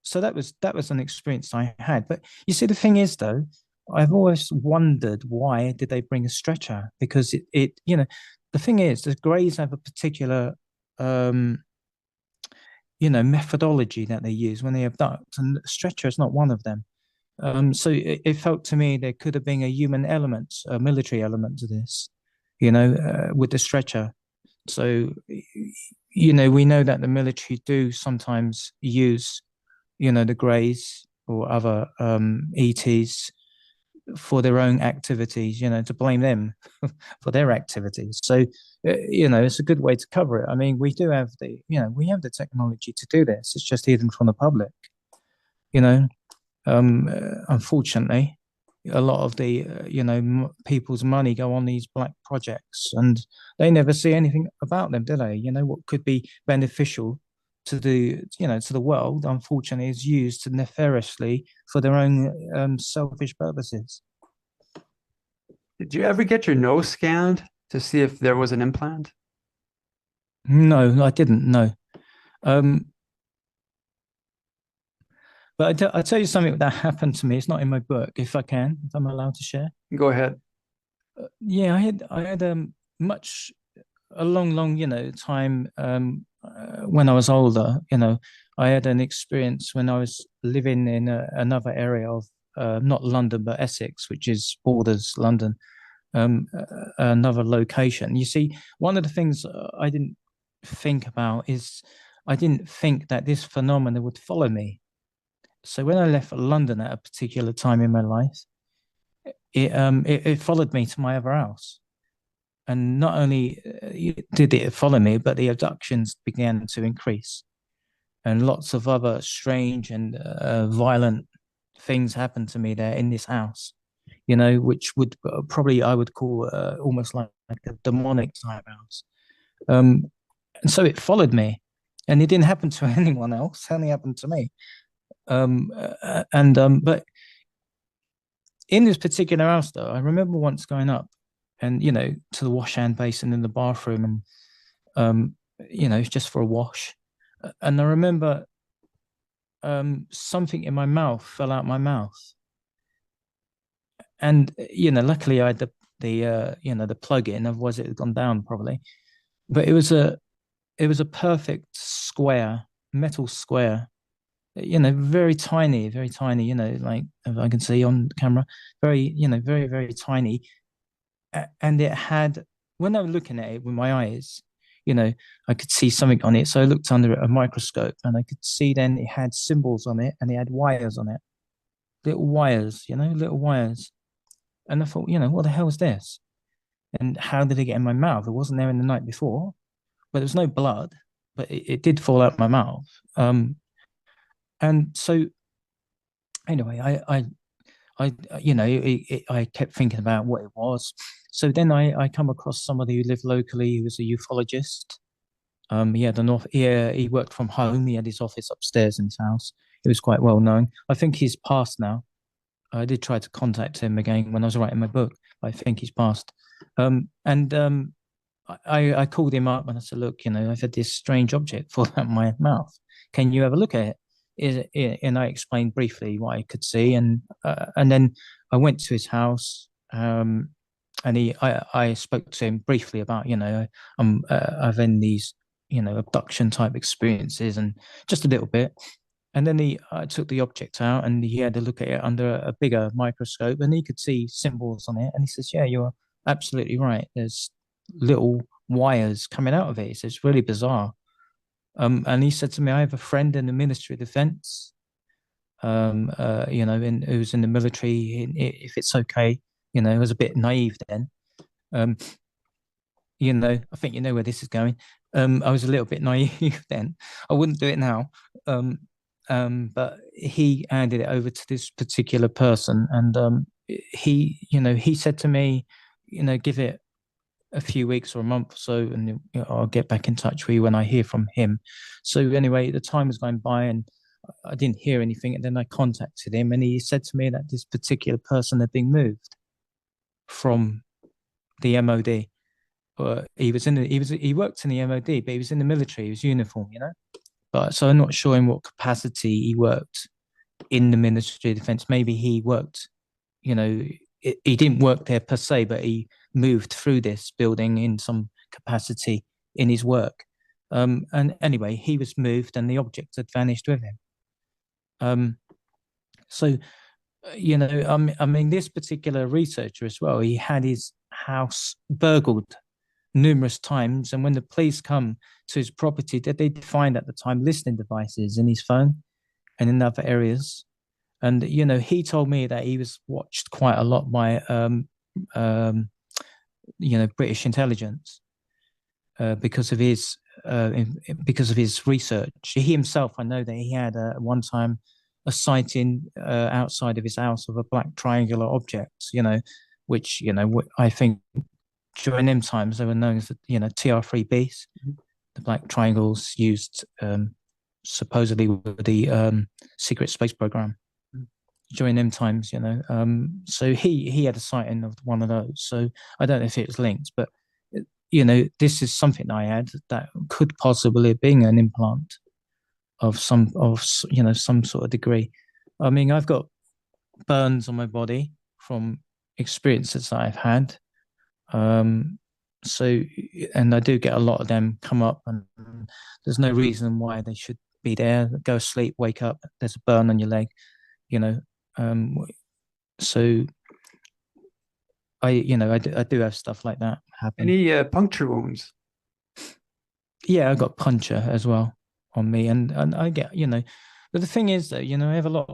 so that was an experience I had. But you see, the thing is, though, I've always wondered why did they bring a stretcher? Because the thing is, the Greys have a particular um, methodology that they use when they abduct, and stretcher is not one of them. So it felt to me there could have been a human element, a military element to this, with the stretcher. So, we know that the military do sometimes use, the Greys or other ETs for their own activities, to blame them for their activities. So, it's a good way to cover it. I mean, we have the technology to do this. It's just hidden from the public, you know. Unfortunately, a lot of the people's money go on these black projects, and they never see anything about them, do they? What could be beneficial to the world, unfortunately, is used nefariously for their own selfish purposes. Did you ever get your nose scanned to see if there was an implant? No, I didn't. No. Um, but I'll tell you something that happened to me. It's not in my book, if I'm allowed to share. Go ahead. Yeah, I had much a long, long, time when I was older. I had an experience when I was living in another area of not London but Essex, which is borders London. Another location. You see, one of the things I didn't think about is I didn't think that this phenomena would follow me. So when I left London at a particular time in my life, it followed me to my other house. And not only did it follow me, but the abductions began to increase, and lots of other strange and violent things happened to me there in this house. Which would probably I would call almost like a demonic type house. Um, and so it followed me, and it didn't happen to anyone else. It only happened to me. But in this particular house, though, I remember once going up and to the wash hand basin in the bathroom, and just for a wash. And I remember something in my mouth fell out my mouth, and luckily I had the plug in, otherwise it had gone down probably. But it was a perfect square, metal square, very tiny, like if I can see on camera, very, very, very tiny. And it had, when I was looking at it with my eyes, I could see something on it. So I looked under a microscope, and I could see then it had symbols on it, and it had wires on it, little wires, little wires. And I thought, what the hell is this? And how did it get in my mouth? It wasn't there in the night before, but there was no blood, but it did fall out my mouth. And so anyway, I kept thinking about what it was. So then I come across somebody who lived locally who was a ufologist. He had an off. He worked from home. He had his office upstairs in his house. He was quite well known. I think he's passed now. I did try to contact him again when I was writing my book. I think he's passed. And I called him up and I said, look, I've had this strange object fall out my mouth. Can you have a look at it? And I explained briefly what I could see, and then I went to his house, and I spoke to him briefly about I've in these abduction type experiences, and just a little bit, and then I took the object out, and he had to look at it under a bigger microscope, and he could see symbols on it, and he says, "Yeah, you're absolutely right. There's little wires coming out of it." He says, "It's really bizarre." And he said to me, I have a friend in the Ministry of Defense, who's in the military. If it's okay, I was a bit naive then. Um, I think you know where this is going. I was a little bit naive then. I wouldn't do it now. But he handed it over to this particular person, and he said to me, give it a few weeks or a month or so, and I'll get back in touch with you when I hear from him. So anyway, the time was going by, and I didn't hear anything, and then I contacted him, and he said to me that this particular person had been moved from the MOD. He was in the, he worked in the MOD, but he was in the military. He was uniform, you know. But so I'm not sure in what capacity he worked in the Ministry of Defence. Maybe he worked, you know, he didn't work there per se, but he moved through this building in some capacity in his work. And anyway, he was moved, and the object had vanished with him. Um, so I mean, this particular researcher as well, he had his house burgled numerous times, and when the police come to his property, they find at the time listening devices in his phone and in other areas. And he told me that he was watched quite a lot by um, British intelligence because of his because of his research. He himself, I know that he had one time a sighting outside of his house of a black triangular object, which I think during them times they were known as TR3Bs, the black triangles used supposedly with the secret space program during them times. So he had a sighting of one of those. So I don't know if it was linked, but this is something I had that could possibly be an implant of some sort of degree. I mean, I've got burns on my body from experiences that I've had. So, and I do get a lot of them come up, and there's no reason why they should be there. Go sleep, wake up, there's a burn on your leg, you know. So I do have stuff like that happen. Any puncture wounds? Yeah, I got puncture as well on me, and I get, but the thing is that, I have a lot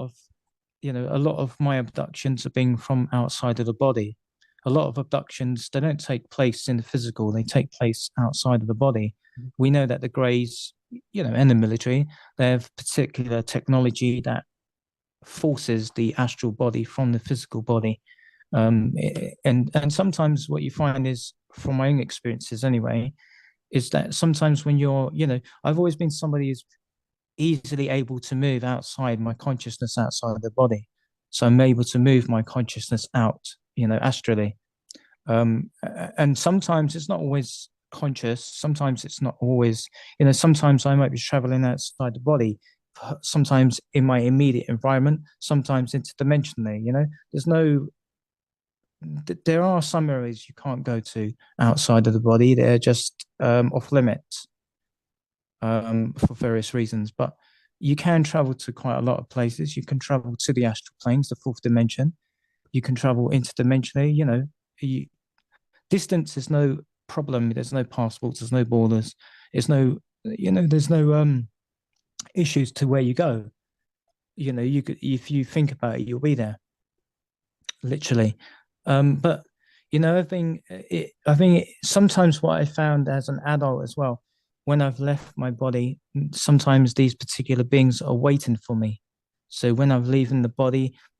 of my abductions are being from outside of the body. A lot of abductions, they don't take place in the physical, they take place outside of the body. We know that the Greys, and the military, they have particular technology that forces the astral body from the physical body. And sometimes what you find is, from my own experiences anyway, is that sometimes when I've always been somebody who's easily able to move outside my consciousness, outside of the body. So I'm able to move my consciousness out, astrally. And sometimes it's not always conscious. Sometimes it's not always, sometimes I might be traveling outside the body, sometimes in my immediate environment, sometimes interdimensionally, there are some areas you can't go to outside of the body. They're just off limits for various reasons. But you can travel to quite a lot of places. You can travel to the astral planes, the fourth dimension. You can travel interdimensionally. Distance is no problem. There's no passports. There's no borders. There's no issues to where you go. You could, if you think about it, you'll be there, literally. But I think sometimes what I found as an adult as well, when I've left my body, sometimes these particular beings are waiting for me. So when I'm leaving the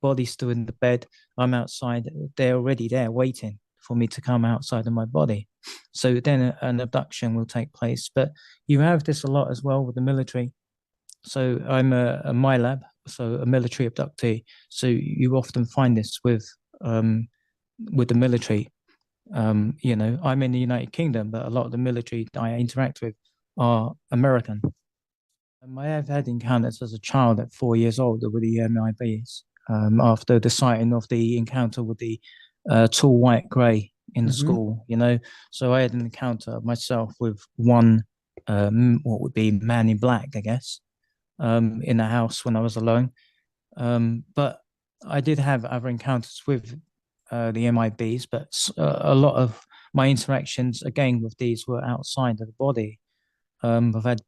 body's still in the bed, I'm outside, they're already there waiting for me to come outside of my body. So then an abduction will take place. But you have this a lot as well with the military. So I'm a Milab, so a military abductee. So you often find this with the military. I'm in the United Kingdom, but a lot of the military I interact with are American. I have had encounters as a child at 4 years old with the MIBs after the sighting of the encounter with the tall white grey in the school, So I had an encounter myself with one, what would be man in black, I guess, in the house when I was alone. But I did have other encounters with the MIBs, but a lot of my interactions, again, with these were outside of the body. I've had,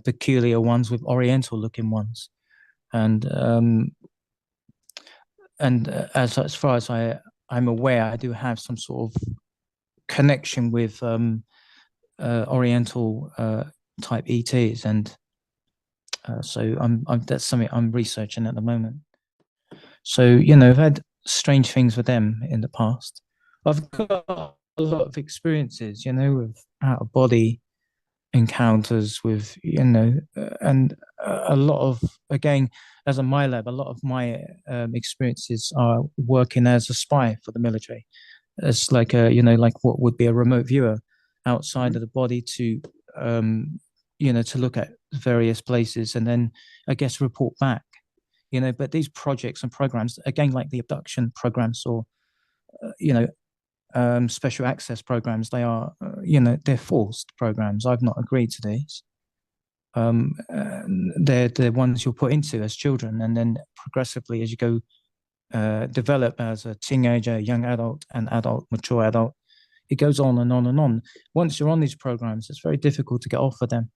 peculiar ones with Oriental-looking ones, and as far as I'm aware, I do have some sort of connection with Oriental type ETs, and so that's something I'm researching at the moment. So I've had strange things with them in the past. I've got a lot of experiences, with out of body encounters with, and a lot of, again, as a Milab, a lot of my experiences are working as a spy for the military. It's like like what would be a remote viewer outside Mhm. of the body to, to look at various places and then, I guess, report back. But these projects and programs, again, like the abduction programs or, you know, special access programs, they are, they're forced programs. I've not agreed to these. They're the ones you're put into as children, and then progressively, as you go develop as a teenager, young adult, and adult, mature adult, it goes on and on and on. Once you're on these programs, it's very difficult to get off of them.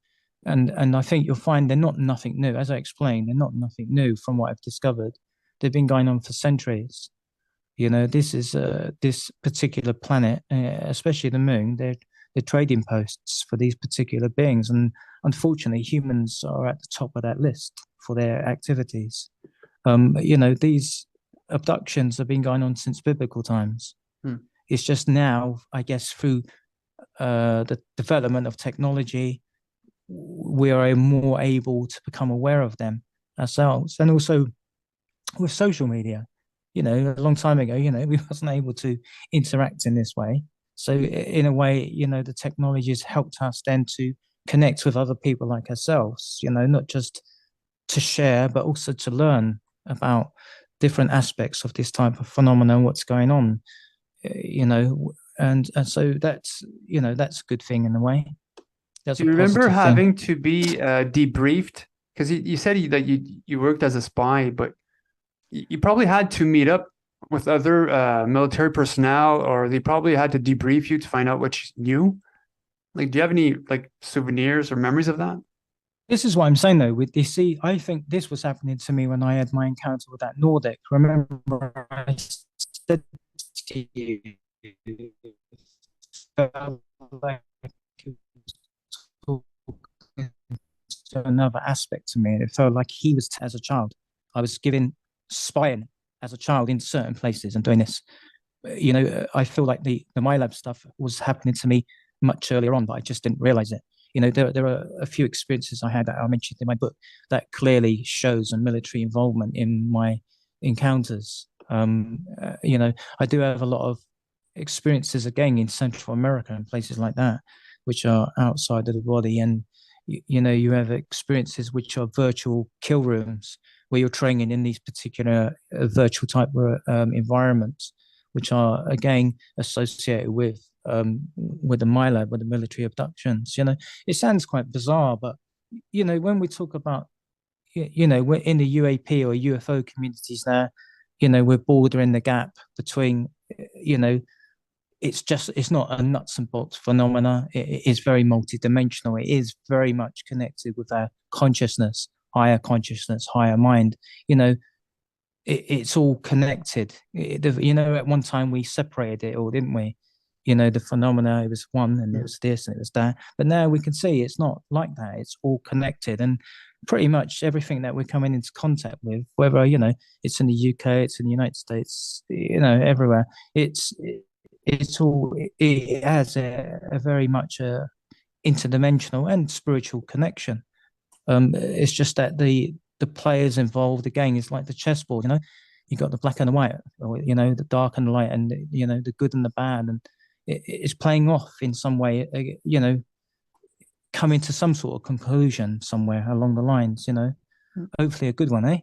And I think you'll find they're not nothing new. As I explained, they're not nothing new from what I've discovered. They've been going on for centuries. This is this particular planet, especially the moon. They're trading posts for these particular beings, and unfortunately, humans are at the top of that list for their activities. These abductions have been going on since biblical times. Hmm. It's just now, I guess, through the development of technology, we are more able to become aware of them ourselves. And also with social media, a long time ago, we wasn't able to interact in this way. So in a way, the technology has helped us then to connect with other people like ourselves, not just to share, but also to learn about different aspects of this type of phenomenon, what's going on, and so that's a good thing in a way. That's Do a you remember positive thing. having to be debriefed? Because you said that you worked as a spy, but you probably had to meet up with other military personnel, or they probably had to debrief you to find out what you knew. Like, do you have any like souvenirs or memories of that? This is what I'm saying though. With this, see, I think this was happening to me when I had my encounter with that Nordic. Remember, I said to you, felt like it was talking to another aspect to me. It felt like he was as a child. I was given spying as a child in certain places and doing this. I feel like the MyLab stuff was happening to me much earlier on, but I just didn't realize it. There are a few experiences I had that I mentioned in my book that clearly shows a military involvement in my encounters. I do have a lot of experiences again in Central America and places like that, which are outside of the body. And you have experiences which are virtual kill rooms where you're training in these particular virtual type environments, which are again associated with the MILAB, with the military abductions. It sounds quite bizarre, but when we talk about, we're in the UAP or UFO communities now, we're bordering the gap between, it's not a nuts and bolts phenomena. It is very multidimensional. It is very much connected with our consciousness, higher mind. It's all connected. At one time we separated it all, didn't we? The phenomena, it was one and it was this and it was that. But now we can see it's not like that. It's all connected. And pretty much everything that we're coming into contact with, whether, it's in the UK, it's in the United States, everywhere, it's all, it has a very much a interdimensional and spiritual connection. It's just that the players involved again is like the chessboard. You got the black and the white, or the dark and the light, and the good and the bad, and it's playing off in some way. Coming to some sort of conclusion somewhere along the lines. Hopefully a good one, eh?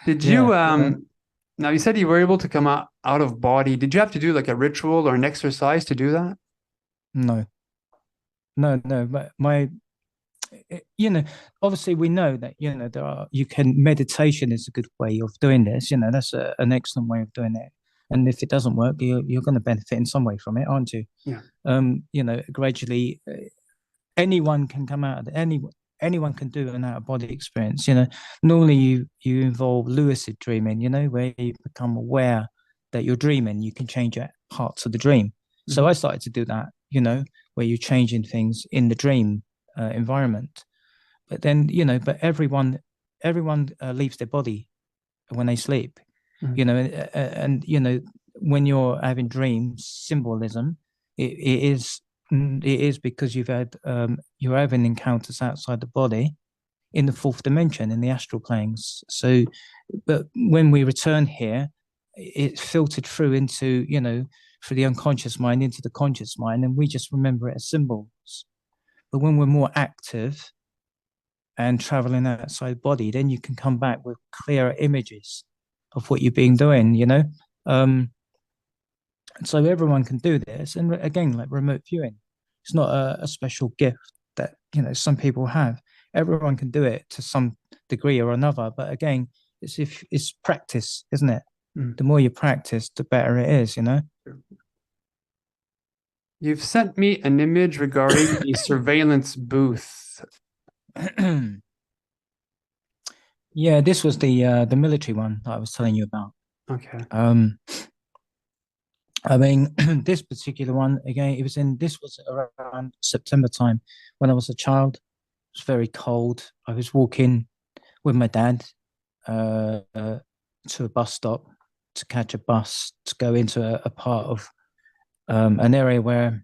Did Yeah. you now you said you were able to come out of body. Did you have to do like a ritual or an exercise to do that? No, no. But obviously we know that meditation is a good way of doing this. That's an excellent way of doing it. And if it doesn't work, you're going to benefit in some way from it, aren't you? Yeah. Gradually, anyone can come out of anyone can do an out of body experience. Normally you involve lucid dreaming, where you become aware that you're dreaming. You can change parts of the dream. So I started to do that, where you're changing things in the dream environment. But then, but everyone leaves their body when they sleep. And when you're having dreams, symbolism, it is It is because you're having encounters outside the body in the fourth dimension in the astral planes. So, but when we return here, it's filtered through into, through the unconscious mind into the conscious mind, and we just remember it as symbols. But when we're more active and traveling outside body, then you can come back with clearer images of what you've been doing. Um, so everyone can do this. And again, like remote viewing, it's not a special gift that, some people have. Everyone can do it to some degree or another. But again, it's practice, isn't it? Mm. The more you practice, the better it is. You've sent me an image regarding a surveillance booth. Yeah, this was the military one that I was telling you about. Okay. Um, I mean, this particular one again, this was around September time when I was a child. It was very cold. I was walking with my dad to a bus stop to catch a bus to go into a part of an area where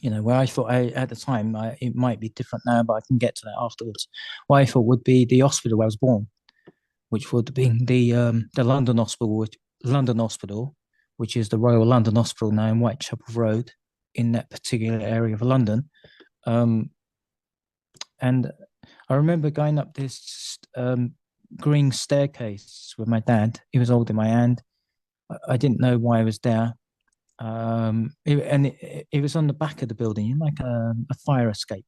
I thought at the time it might be different now, but I can get to that afterwards. What I thought would be the hospital where I was born, which would have been the London Hospital, which is the Royal London Hospital now in Whitechapel Road, in that particular area of London. And I remember going up this green staircase with my dad. He was holding my hand. I didn't know why I was there. It was on the back of the building, like a fire escape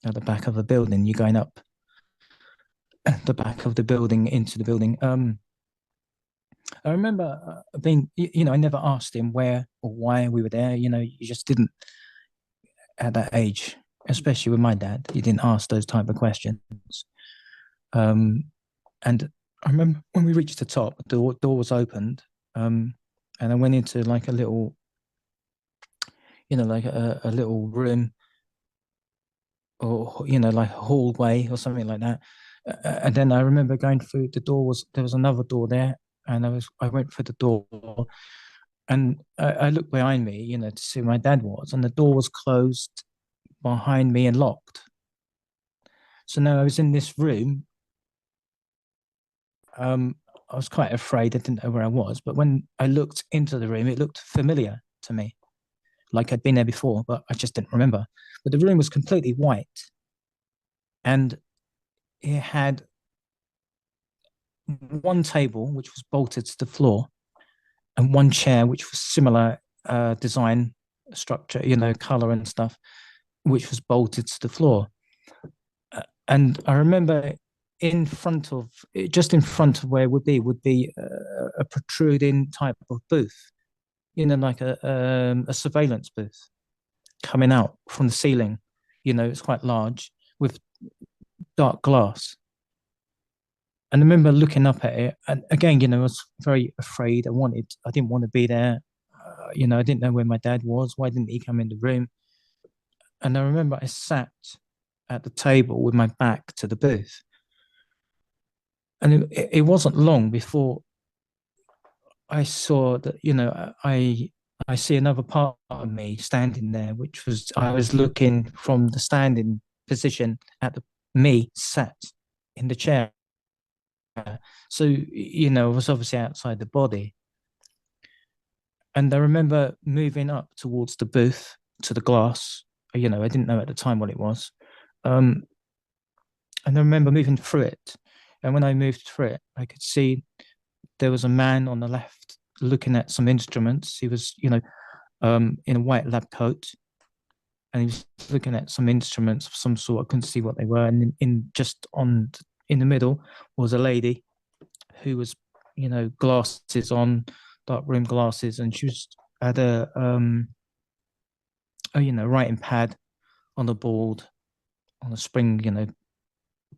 at the back of a building. You're going up the back of the building into the building. I remember I never asked him where or why we were there. You just didn't at that age, especially with my dad. You didn't ask those type of questions. Um, and I remember when we reached the top, the door was opened, and I went into like a little, like a little room, or like a hallway or something like that. And then I remember going through the door. There was another door there, and I went through the door, and I looked behind me, to see where my dad was, and the door was closed behind me and locked. So now I was in this room. I was quite afraid. I didn't know where I was, but when I looked into the room, it looked familiar to me, like I'd been there before, but I just didn't remember. But the room was completely white, and it had one table which was bolted to the floor, and one chair which was similar design, structure, color and stuff, which was bolted to the floor. And I remember just in front of where it would be a protruding type of booth, like a surveillance booth coming out from the ceiling. It's quite large with dark glass. And I remember looking up at it, and again, I was very afraid. I didn't want to be there. I didn't know where my dad was. Why didn't he come in the room? And I remember I sat at the table with my back to the booth, and it wasn't long before I saw that, I see another part of me standing there, which was I was looking from the standing position at the me sat in the chair. So, I was obviously outside the body. And I remember moving up towards the booth to the glass. I didn't know at the time what it was. Um, and I remember moving through it. And when I moved through it, I could see there was a man on the left looking at some instruments. He was, in a white lab coat, and he was looking at some instruments of some sort. I couldn't see what they were. And in the middle was a lady who was, glasses on, dark room glasses, and she was had a writing pad on the board, on a spring,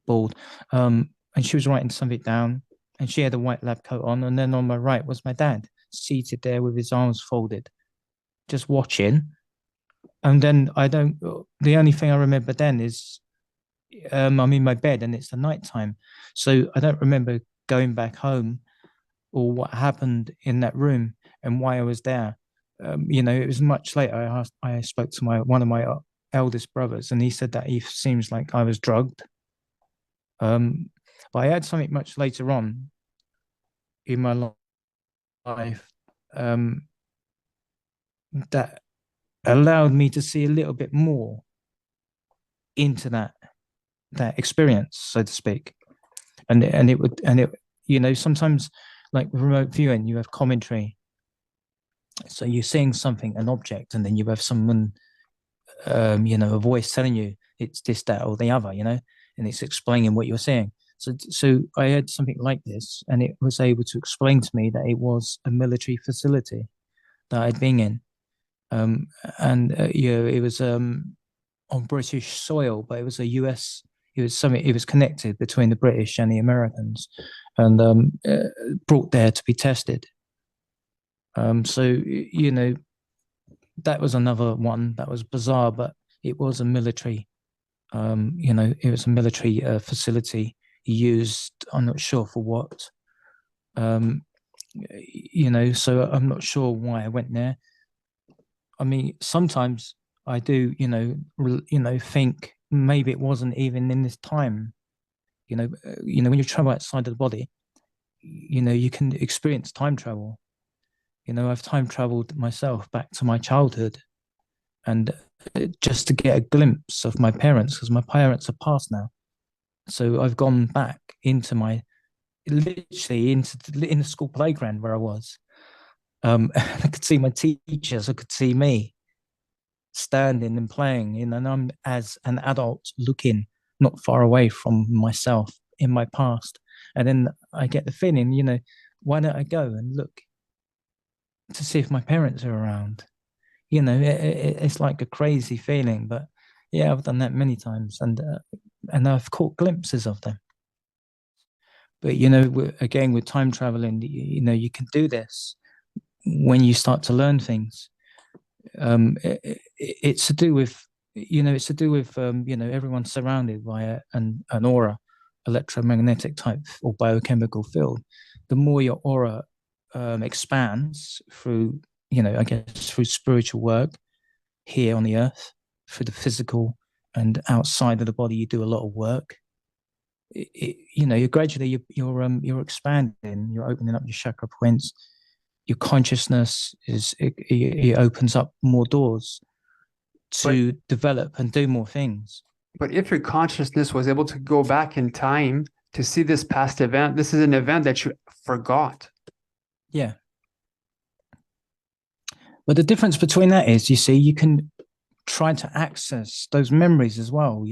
board. And she was writing something down, and she had a white lab coat on. And then on my right was my dad, seated there with his arms folded, just watching. And then the only thing I remember then is I'm in my bed and it's the night time. So I don't remember going back home or what happened in that room and why I was there. it was much later. I spoke to my one of my eldest brothers, and he said that he seems like I was drugged. Um, but I had something much later on in my life um, that allowed me to see a little bit more into that experience, so to speak. And sometimes like remote viewing, you have commentary. So you're seeing something, an object, and then you have someone, a voice telling you it's this, that, or the other, and it's explaining what you're seeing. So I had something like this, and it was able to explain to me that it was a military facility that I'd been in. Um, and it was on British soil, but it was a US. It was something. It was connected between the British and the Americans, and brought there to be tested. So that was another one that was bizarre, but it was a military. It was a military facility used. I'm not sure for what. Um, so I'm not sure why I went there. I mean, sometimes I do, think maybe it wasn't even in this time. When you travel outside of the body, you can experience time travel. I've time traveled myself back to my childhood, and just to get a glimpse of my parents, because my parents are past now. So I've gone back into my literally in the school playground where I was. I could see my teachers. I could see me standing and playing, and I'm as an adult looking not far away from myself in my past. And then I get the feeling, why don't I go and look to see if my parents are around? It's like a crazy feeling, but yeah, I've done that many times, and I've caught glimpses of them. But again, with time traveling, you can do this when you start to learn things. It's to do with everyone's surrounded by an aura, electromagnetic type or biochemical field. The more your aura expands through, I guess through spiritual work here on the earth, through the physical and outside of the body, you do a lot of work. You're gradually you're expanding, you're opening up your chakra points. Your consciousness it opens up more doors But to develop and do more things. but if your consciousness was able to go back in time to see this past event, this is an event that you forgot. Yeah. But the difference between that is, you see, you can try to access those memories as well,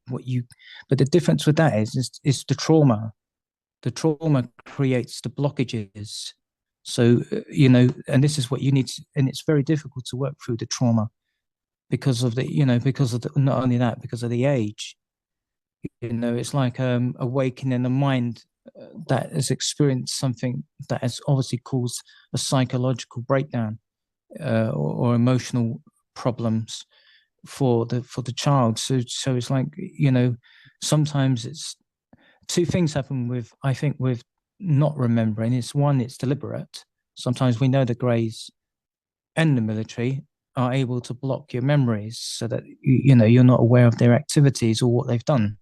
but the difference with that is the trauma. The trauma creates the blockages. So, and this is what you need to, and it's very difficult to work through the trauma not only that, because of the age. It's like awakening the mind that has experienced something that has obviously caused a psychological breakdown, or emotional problems for the child. So it's like, sometimes it's two things happen with, I think, with not remembering. It's one, it's deliberate. Sometimes we know the Greys and the military are able to block your memories so that you're not aware of their activities or what they've done.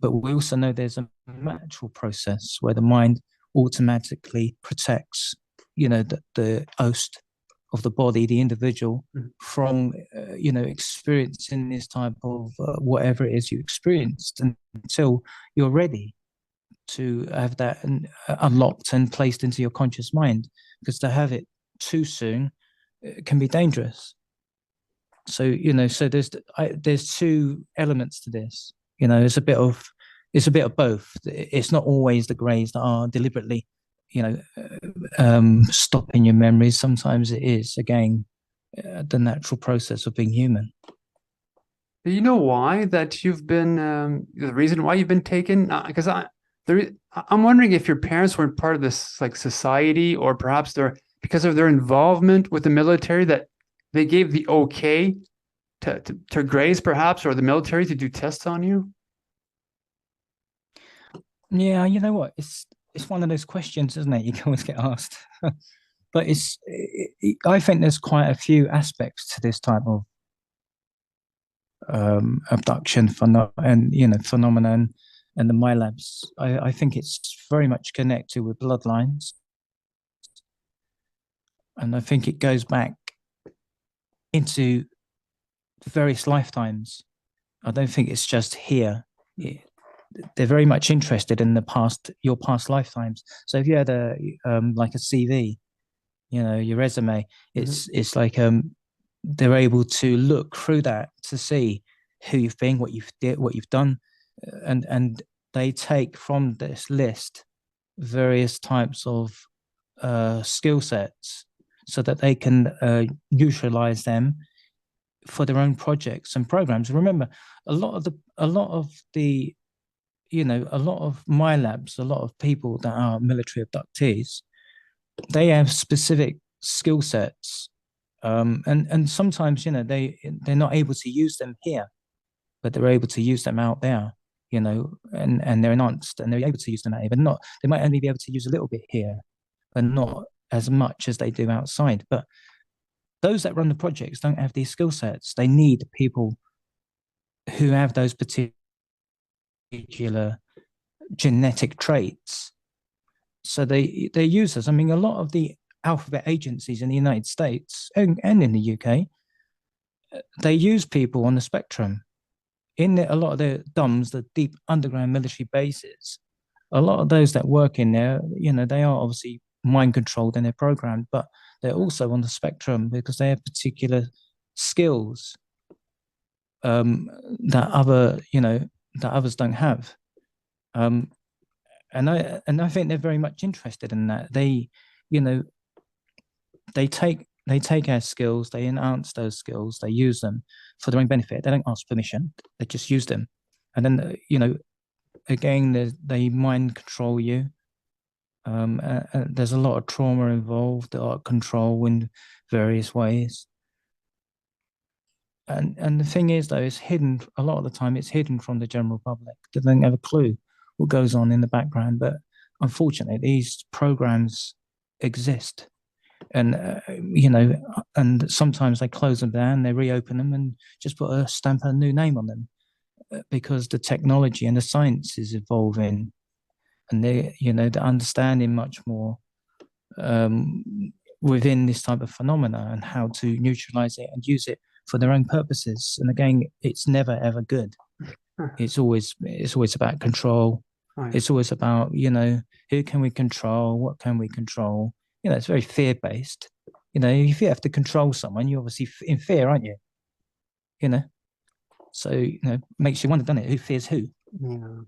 But we also know there's a natural process where the mind automatically protects, the host of the body, the individual, from experiencing this type of whatever it is you experienced, until you're ready to have that unlocked and placed into your conscious mind. Because to have it too soon can be dangerous. So there's two elements to this. It's a bit of both. It's not always the Greys that are deliberately, stopping your memories. Sometimes it is, again, the natural process of being human. Do you know why that you've been the reason why you've been taken? Because I'm wondering if your parents weren't part of this like society, or perhaps they're because of their involvement with the military that they gave the okay to Grays, perhaps, or the military to do tests on you. Yeah, you know what? It's one of those questions, isn't it? You can always get asked. but I think there's quite a few aspects to this type of abduction and phenomenon and the Milabs. I think it's very much connected with bloodlines, and I think it goes back into various lifetimes. I don't think it's just here. They're very much interested in your past lifetimes. So if you had a like a CV, your resume, Hmm. it's like they're able to look through that to see who you've been, what you've done, and they take from this list various types of skill sets so that they can utilize them for their own projects and programs. Remember, a lot of the a lot of my labs, a lot of people that are military abductees, they have specific skill sets, and sometimes they're not able to use them here, but they're able to use them out there, and they're enhanced and they're able to use them out here, but not they might only be able to use a little bit here, but not as much as they do outside. But those that run the projects don't have these skill sets. They need people who have those particular genetic traits. So they use us. I mean, a lot of the alphabet agencies in the United States and in the UK, they use people on the spectrum. A lot of the DUMs, the deep underground military bases, a lot of those that work in there, they are obviously mind controlled and they're programmed, but they're also on the spectrum because they have particular skills um, that that others don't have. Um, and I think they're very much interested in that. You know, they take our skills, they enhance those skills, they use them for their own benefit. They don't ask permission; they just use them. And then again, they mind control you. There's a lot of trauma involved, control in various ways. And the thing is, though, it's hidden a lot of the time. It's hidden from the general public. They don't have a clue what goes on in the background. But unfortunately, these programs exist, and and sometimes they close them down, they reopen them, and just put a stamp a new name on them because the technology and the science is evolving, and they're understanding much more um, within this type of phenomena and how to neutralize it and use it for their own purposes. And again, it's never ever good. It's always about control. Right. It's always about who can we control, what can we control. It's very fear based. If you have to control someone, you're obviously in fear, aren't you? You know, so makes you wonder, doesn't it? Who fears who? Yeah.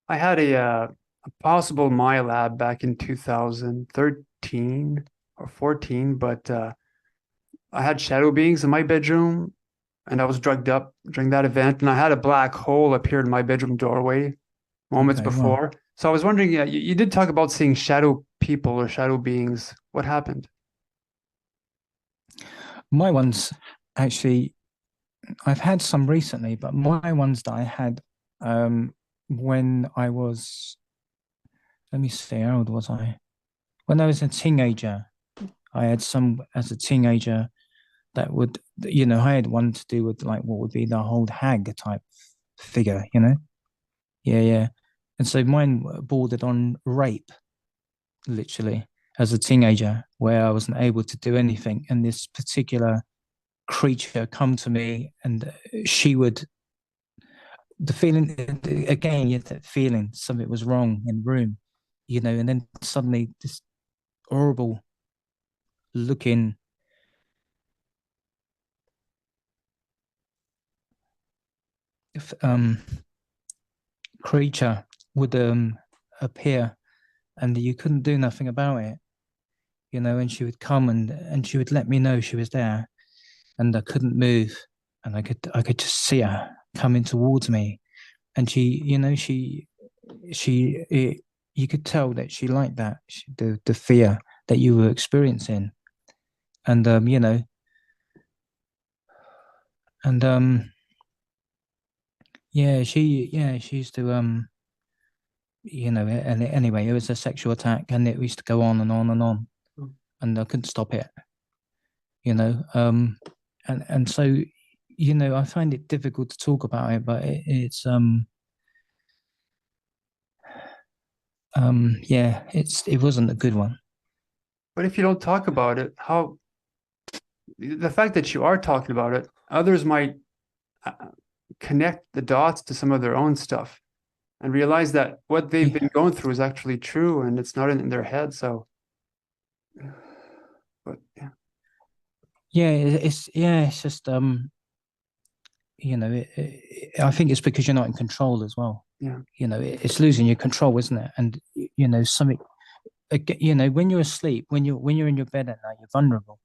I had a possible MyLab back in 2013 or 14, but I had shadow beings in my bedroom and I was drugged up during that event. And I had a black hole appear in my bedroom doorway moments Okay, well, before. So I was wondering, yeah, you did talk about seeing shadow people or shadow beings. What happened? my ones actually, I've had some recently, but my ones that I had when I was, let me see, how old was I? When I was a teenager, I had some as a teenager that I had one to do with like what would be the whole hag type figure. Yeah, yeah. And so mine bordered on rape, literally, as a teenager, where I wasn't able to do anything. And this particular creature come to me and she would, the feeling, again, you had that feeling something was wrong in the room, and then suddenly this horrible looking um, creature would appear and you couldn't do nothing about it. And she would come and she would let me know she was there and I couldn't move and I could just see her coming towards me and you could tell that she liked that the fear that you were experiencing and and she used to and anyway it was a sexual attack and it used to go on and on and on and I couldn't stop it. You know, and so I find it difficult to talk about it, but yeah, it wasn't a good one. But if you don't talk about it, how the fact that you are talking about it, others might uh, connect the dots to some of their own stuff and realize that what they've been Yeah, going through is actually true and it's not in their head. So, but yeah, it's just I think it's because you're not in control as well. yeah. It's losing your control, isn't it? And something, when you're asleep, when you're in your bed at night, you're vulnerable.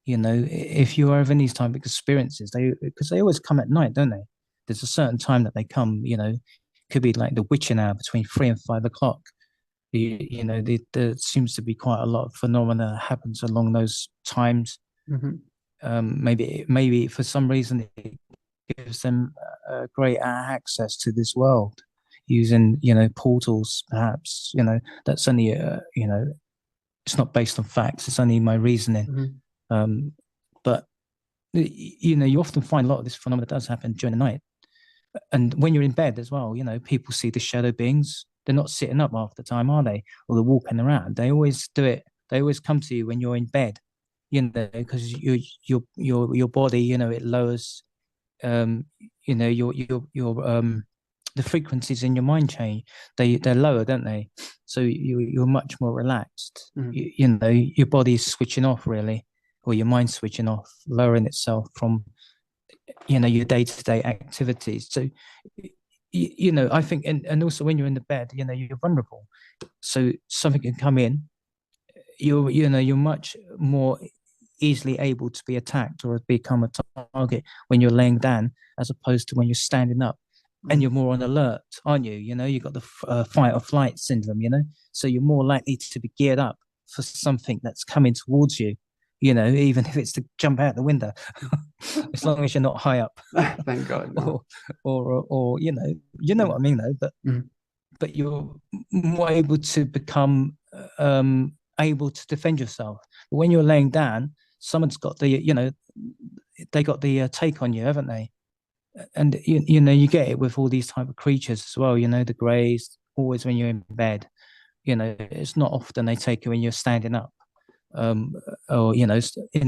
If you are having these type of experiences, because they always come at night, don't they? There's a certain time that they come. Could be like the witching hour between 3 and 5 o'clock. There seems to be quite a lot of phenomena that happens along those times. Hmm. Maybe for some reason it gives them great access to this world using portals. Perhaps that's only it's not based on facts. It's only my reasoning. Hmm. Um, but you often find a lot of this phenomena does happen during the night, and when you're in bed as well. People see the shadow beings. They're not sitting up half the time, are they? Or they're walking around. They always do it. They always come to you when you're in bed. Because your body, it lowers um, your the frequencies in your mind change. They're lower, don't they? So you're much more relaxed. Hmm. Your body's switching off really, or your mind's switching off, lowering itself from your day-to-day activities. So I think, and also when you're in the bed, you're vulnerable. So something can come in. You're much more easily able to be attacked or become a target when you're laying down as opposed to when you're standing up, and Hmm. you're more on alert, aren't you? You've got the fight or flight syndrome, so you're more likely to be geared up for something that's coming towards you, even if it's to jump out the window, as long as you're not high up. Thank God, no. or or what I mean though, Mhm. but you're more able to become able to defend yourself. But when you're laying down, someone's got they got the take on you, haven't they? And you get it with all these type of creatures as well. The greys always when you're in bed. It's not often they take you when you're standing up, um, or in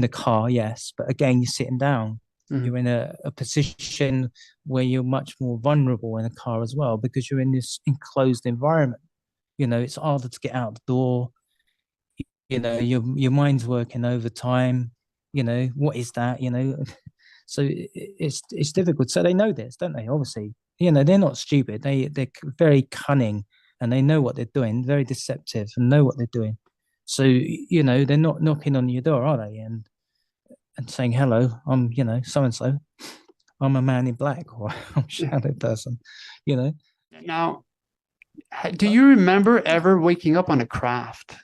the car, yes, but again you're sitting down. Mhm. You're in a position where you're much more vulnerable in a car as well because you're in this enclosed environment. It's harder to get out the door. Your mind's working overtime. What is that? So it's difficult. So they know this, don't they? Obviously, they're not stupid. They're very cunning and they know what they're doing. Very deceptive and know what they're doing. So they're not knocking on your door, are they? And saying hello, I'm so and so. I'm a man in black or I'm a Yeah. shadow person. You know. Now, do you remember ever waking up on a craft?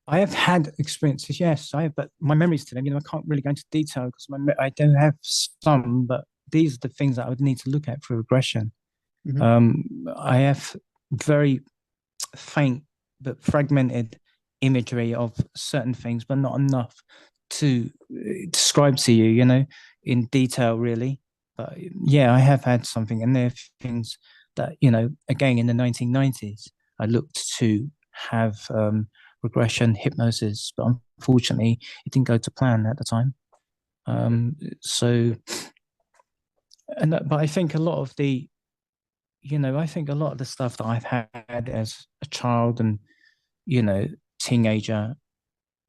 I have had experiences, yes, but my memories to them, I can't really go into detail because I do have some, but these are the things that I would need to look at for regression. Mhm. Um, I have very faint but fragmented imagery of certain things, but not enough to describe to you, in detail, really. But yeah, I have had something, and there are things that, again, in the 1990s, I looked to have regression hypnosis, but unfortunately, it didn't go to plan at the time. So, but I think a lot of the, I think a lot of the stuff that I've had as a child and you know, teenager,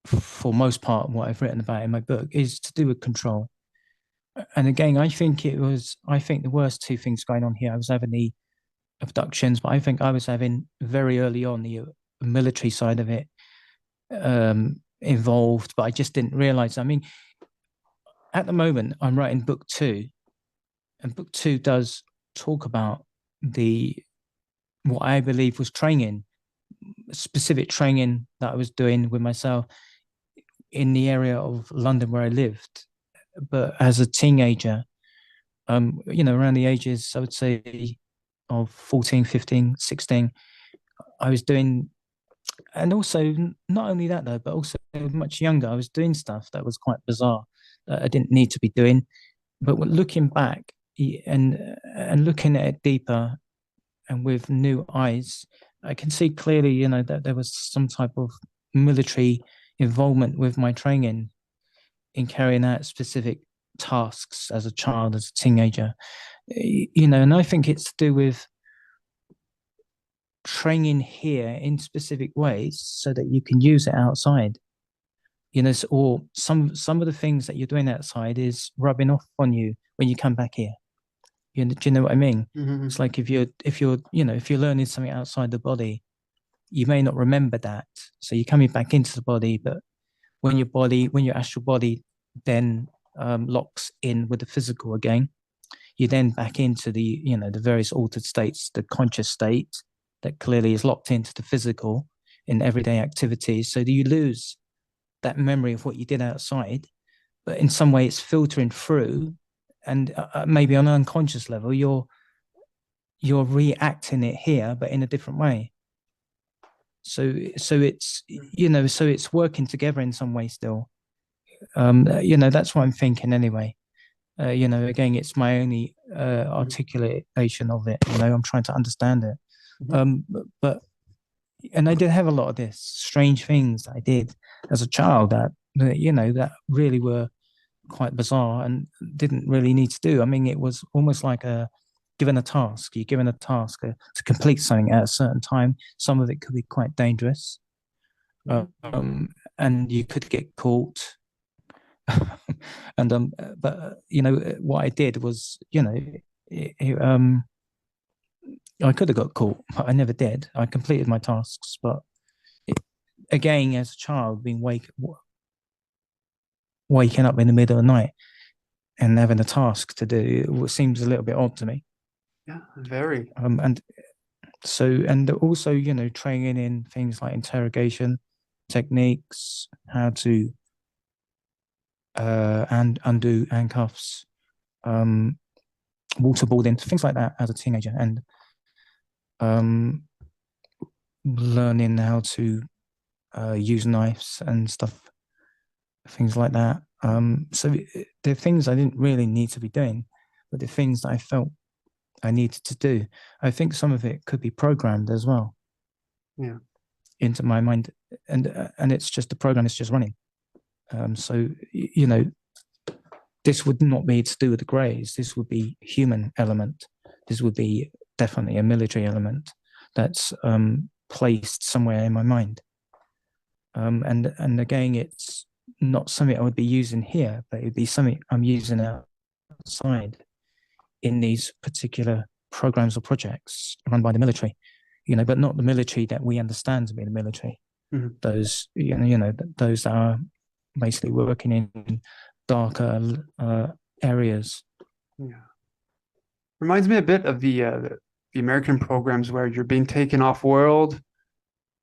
for most part, what I've written about in my book is to do with control. And again, I think the worst two things going on here. I was having the abductions, but I think I was having very early on the military side of it involved, but I just didn't realize. I mean, at the moment, I'm writing book two, and book two does talk about the what I believe was training, specific training that I was doing with myself in the area of London where I lived. But as a teenager, around the ages, I would say, of 14, 15, 16, I was doing And also, not only that though, but also much younger, I was doing stuff that was quite bizarre that I didn't need to be doing. But looking back and looking at it deeper and with new eyes, I can see clearly, that there was some type of military involvement with my training in carrying out specific tasks as a child, as a teenager. And I think it's to do with training here in specific ways so that you can use it outside. Or some of the things that you're doing outside is rubbing off on you when you come back here. Do you know what I mean? Mm-hmm. It's like if you're learning something outside the body, you may not remember that. So you're coming back into the body, but when your astral body then locks in with the physical again, you then back into the various altered states, the conscious state that clearly is locked into the physical in everyday activities. So do you lose that memory of what you did outside, but in some way it's filtering through, and maybe on an unconscious level, you're reacting it here, but in a different way. So it's working together in some way still. That's what I'm thinking anyway. Again, it's my only articulation of it. I'm trying to understand it. Mm-hmm. But and I did have a lot of this strange things I did as a child that really were quite bizarre and didn't really need to do. I mean, it was almost like you're given a task to complete something at a certain time. Some of it could be quite dangerous, and you could get caught. But what I did was, I could have got caught, but I never did. I completed my tasks, but it, again, as a child, being waking up in the middle of the night and having a task to do seems a little bit odd to me. Yeah, very. And so, and also, training in things like interrogation techniques, how to and undo handcuffs, um, waterboarding, things like that as a teenager, and um, learning how to use knives and stuff, things like that. So they're things I didn't really need to be doing, but the things that I felt I needed to do. I think some of it could be programmed as well. Yeah. Into my mind, and it's just the program is just running. So this would not be to do with the greys. This would be human element. This would be definitely a military element that's placed somewhere in my mind. And again, it's not something I would be using here, but it'd be something I'm using outside in these particular programs or projects run by the military. But not the military that we understand to be the military. Mm-hmm. Those those that are basically working in darker areas. Yeah. Reminds me a bit of the American programs where you're being taken off world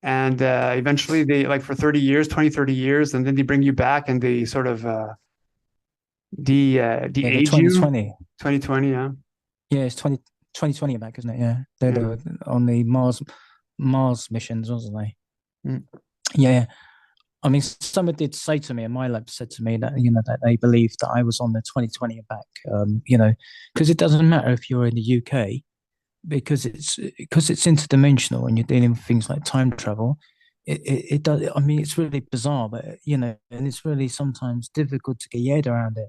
and eventually they like for 30 years, 20, 30 years, and then they bring you back and they sort of Yeah, the de-age you. 2020. 2020, yeah. Yeah, it's 2020 back, isn't it? Yeah, they're Yeah. on the Mars missions, wasn't they? Mm. Yeah. I mean, someone did say to me, and Milab said to me that that they believed that I was on the 2020 back. Because it doesn't matter if you're in the UK, because it's interdimensional and you're dealing with things like time travel. It does. I mean, it's really bizarre, but and it's really sometimes difficult to get your head around it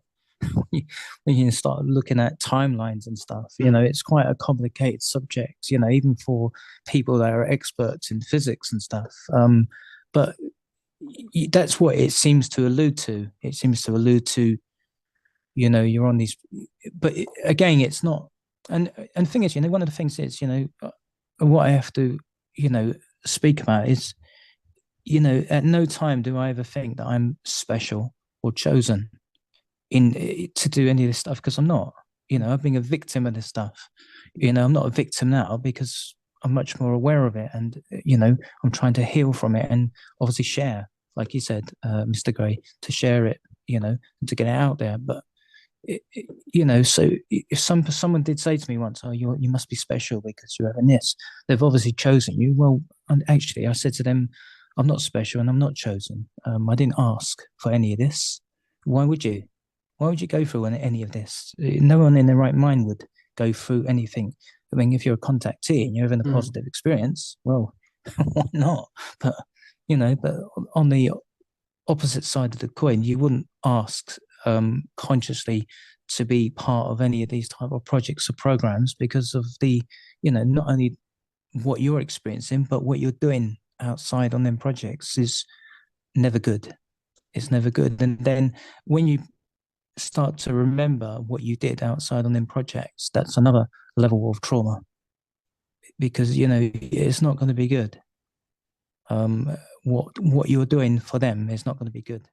when you start looking at timelines and stuff. Mm. It's quite a complicated subject. Even for people that are experts in physics and stuff. But that's what it seems to allude to. It seems to allude to, you're on these, but again, it's not. And the thing is, one of the things is, what I have to, speak about is, at no time do I ever think that I'm special or chosen to do any of this stuff because I'm not. I've been a victim of this stuff. I'm not a victim now because I'm much more aware of it, and I'm trying to heal from it, and obviously share, like you said, Mr. Gray, to share it, and to get it out there. But so if someone did say to me once, "Oh, you must be special because you're having this," they've obviously chosen you. Well, and actually, I said to them, I'm not special and I'm not chosen. I didn't ask for any of this. Why would you? Why would you go through any of this? No one in their right mind would go through anything. I mean, if you're a contactee and you're having a Mm. positive experience, well, why not? But but on the opposite side of the coin, you wouldn't ask consciously to be part of any of these type of projects or programs because of the, not only what you're experiencing, but what you're doing outside on them projects is never good. It's never good. And then when you start to remember what you did outside on them projects, that's another level of trauma because it's not going to be good. What you're doing for them is not going to be good.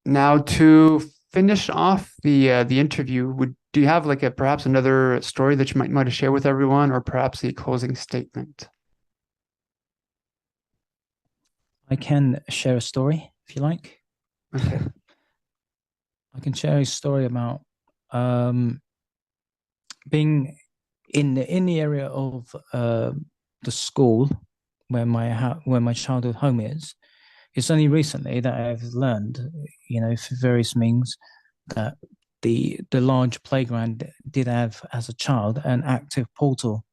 Now, to finish off the interview, do you have like a perhaps another story that you might want to share with everyone, or perhaps a closing statement? I can share a story if you like. Okay. I can share a story about um, being in the area of the school where my childhood home is. It's only recently that I've learned, for various means, that the large playground did have, as a child, an active portal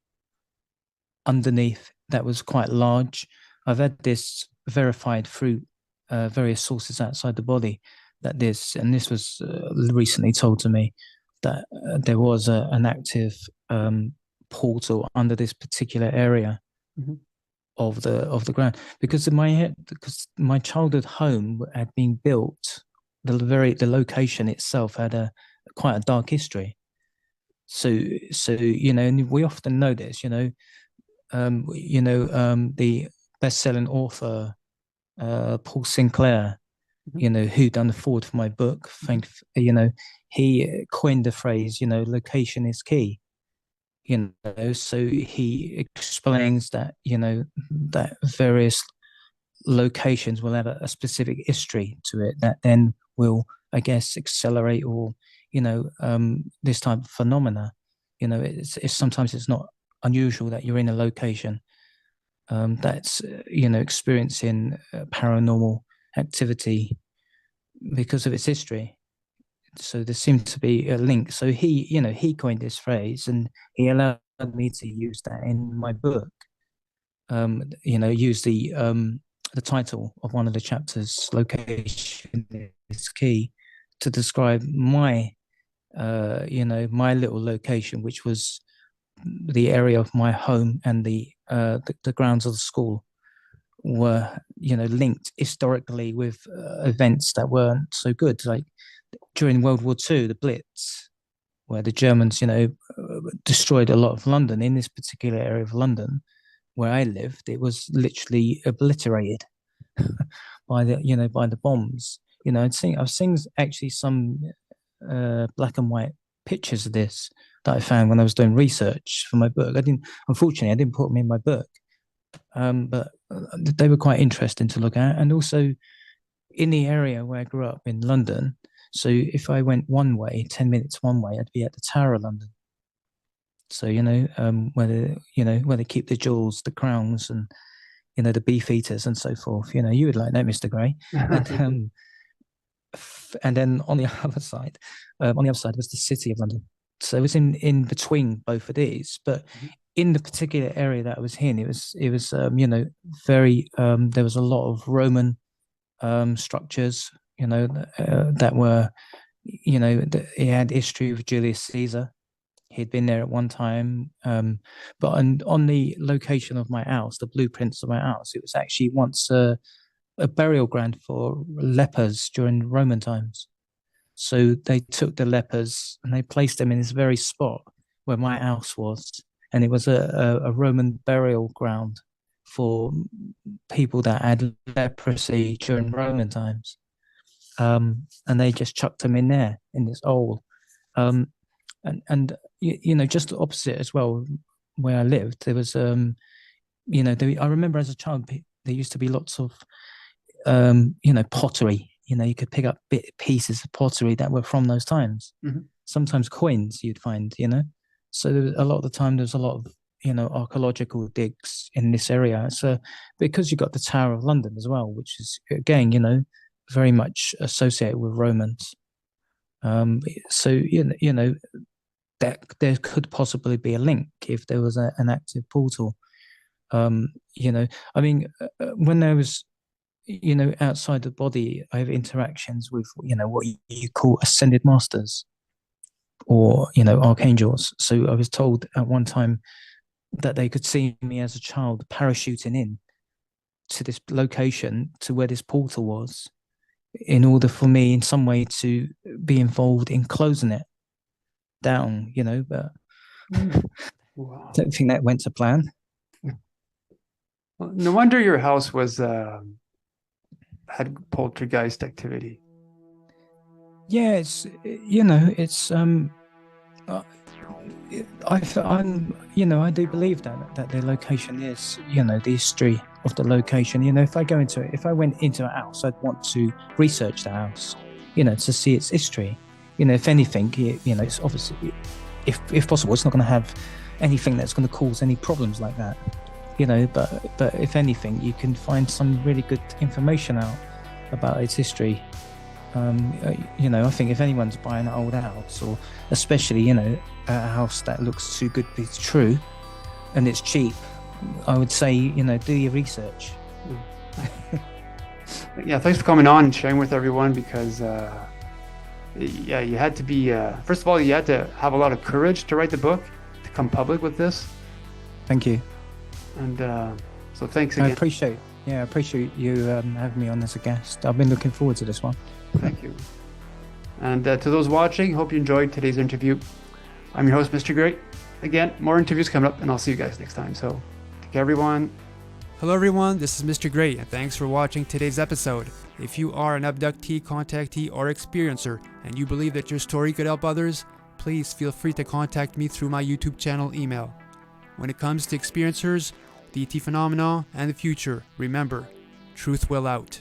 underneath that was quite large. I've had this verified through various sources outside the body that this was recently told to me that there was an active portal under this particular area Mhm. of the ground because my childhood home had been built. The location itself had a quite a dark history. So and we often know this. The best-selling author Paul Sinclair, Mhm. who done the forward for my book. He coined the phrase, location is key. So he explains that that various locations will have a specific history to it that then will, I guess, accelerate or this type of phenomena. It's sometimes it's not unusual that you're in a location that's experiencing paranormal activity because of its history. So there seemed to be a link. So he coined this phrase and he allowed me to use that in my book. Use the title of one of the chapters, "Location is Key," to describe my little location, which was the area of my home and the grounds of the school were linked historically with events that weren't so good, like during World War II, the Blitz, where the Germans destroyed a lot of London. In this particular area of London where I lived, it was literally obliterated by the bombs. I've seen actually some black and white pictures of this that I found when I was doing research for my book. Unfortunately, I didn't put them in my book, but they were quite interesting to look at. And also in the area where I grew up in London, so if I went one way, 10 minutes one way, I'd be at the Tower of London. So where they keep the jewels, the crowns, and the beefeaters and so forth. You would like that, Mr. Gray. And and then on the other side was the City of London. So it was in between both of these, but in the particular area that I was in, it was very there was a lot of Roman structures, that were it had history with Julius Caesar. He'd been there at one time, but on the location of my house, the blueprints of my house, it was actually once a burial ground for lepers during Roman times. So they took the lepers and they placed them in this very spot where my house was, and it was a Roman burial ground for people that had leprosy during Roman times. And they just chucked them in there in this hole. Um, and just the opposite as well, where I lived, there was I remember as a child there used to be lots of pottery. You could pick up pieces of pottery that were from those times. Mhm. Sometimes coins you'd find. So there was, a lot of the time there was a lot of archaeological digs in this area. So because you got the Tower of London as well, which is again, very much associated with Romans. So that there could possibly be a link if there was an active portal. I mean, when there was, outside the body, I have interactions with, what you call ascended masters or, archangels. So I was told at one time that they could see me as a child parachuting in to this location, to where this portal was, in order for me in some way to be involved in closing it down, but Wow. I don't think that went to plan. Well, no wonder your house was had poltergeist activity. Yeah, uh, I do believe that the location is, the history of the location. If I went into a house, I'd want to research the house, to see its history. If anything, it's obviously, if possible, it's not going to have anything that's going to cause any problems like that. But if anything, you can find some really good information out about its history. I think if anyone's buying an old house, or especially, a house that looks too good to be true and it's cheap, I would say, do your research. Yeah, thanks for coming on and sharing with everyone, because yeah, you had to be first of all, you had to have a lot of courage to write the book, to come public with this. Thank you. And so thanks again. I appreciate you having me on as a guest. I've been looking forward to this one. Thank you. And to those watching, hope you enjoyed today's interview. I'm your host, Mr. Great. Again, more interviews coming up, and I'll see you guys next time. So, take care, everyone. Hello, everyone. This is Mr. Great, and thanks for watching today's episode. If you are an abductee, contactee, or experiencer, and you believe that your story could help others, please feel free to contact me through my YouTube channel email. When it comes to experiencers, the ET phenomena, and the future, remember, truth will out.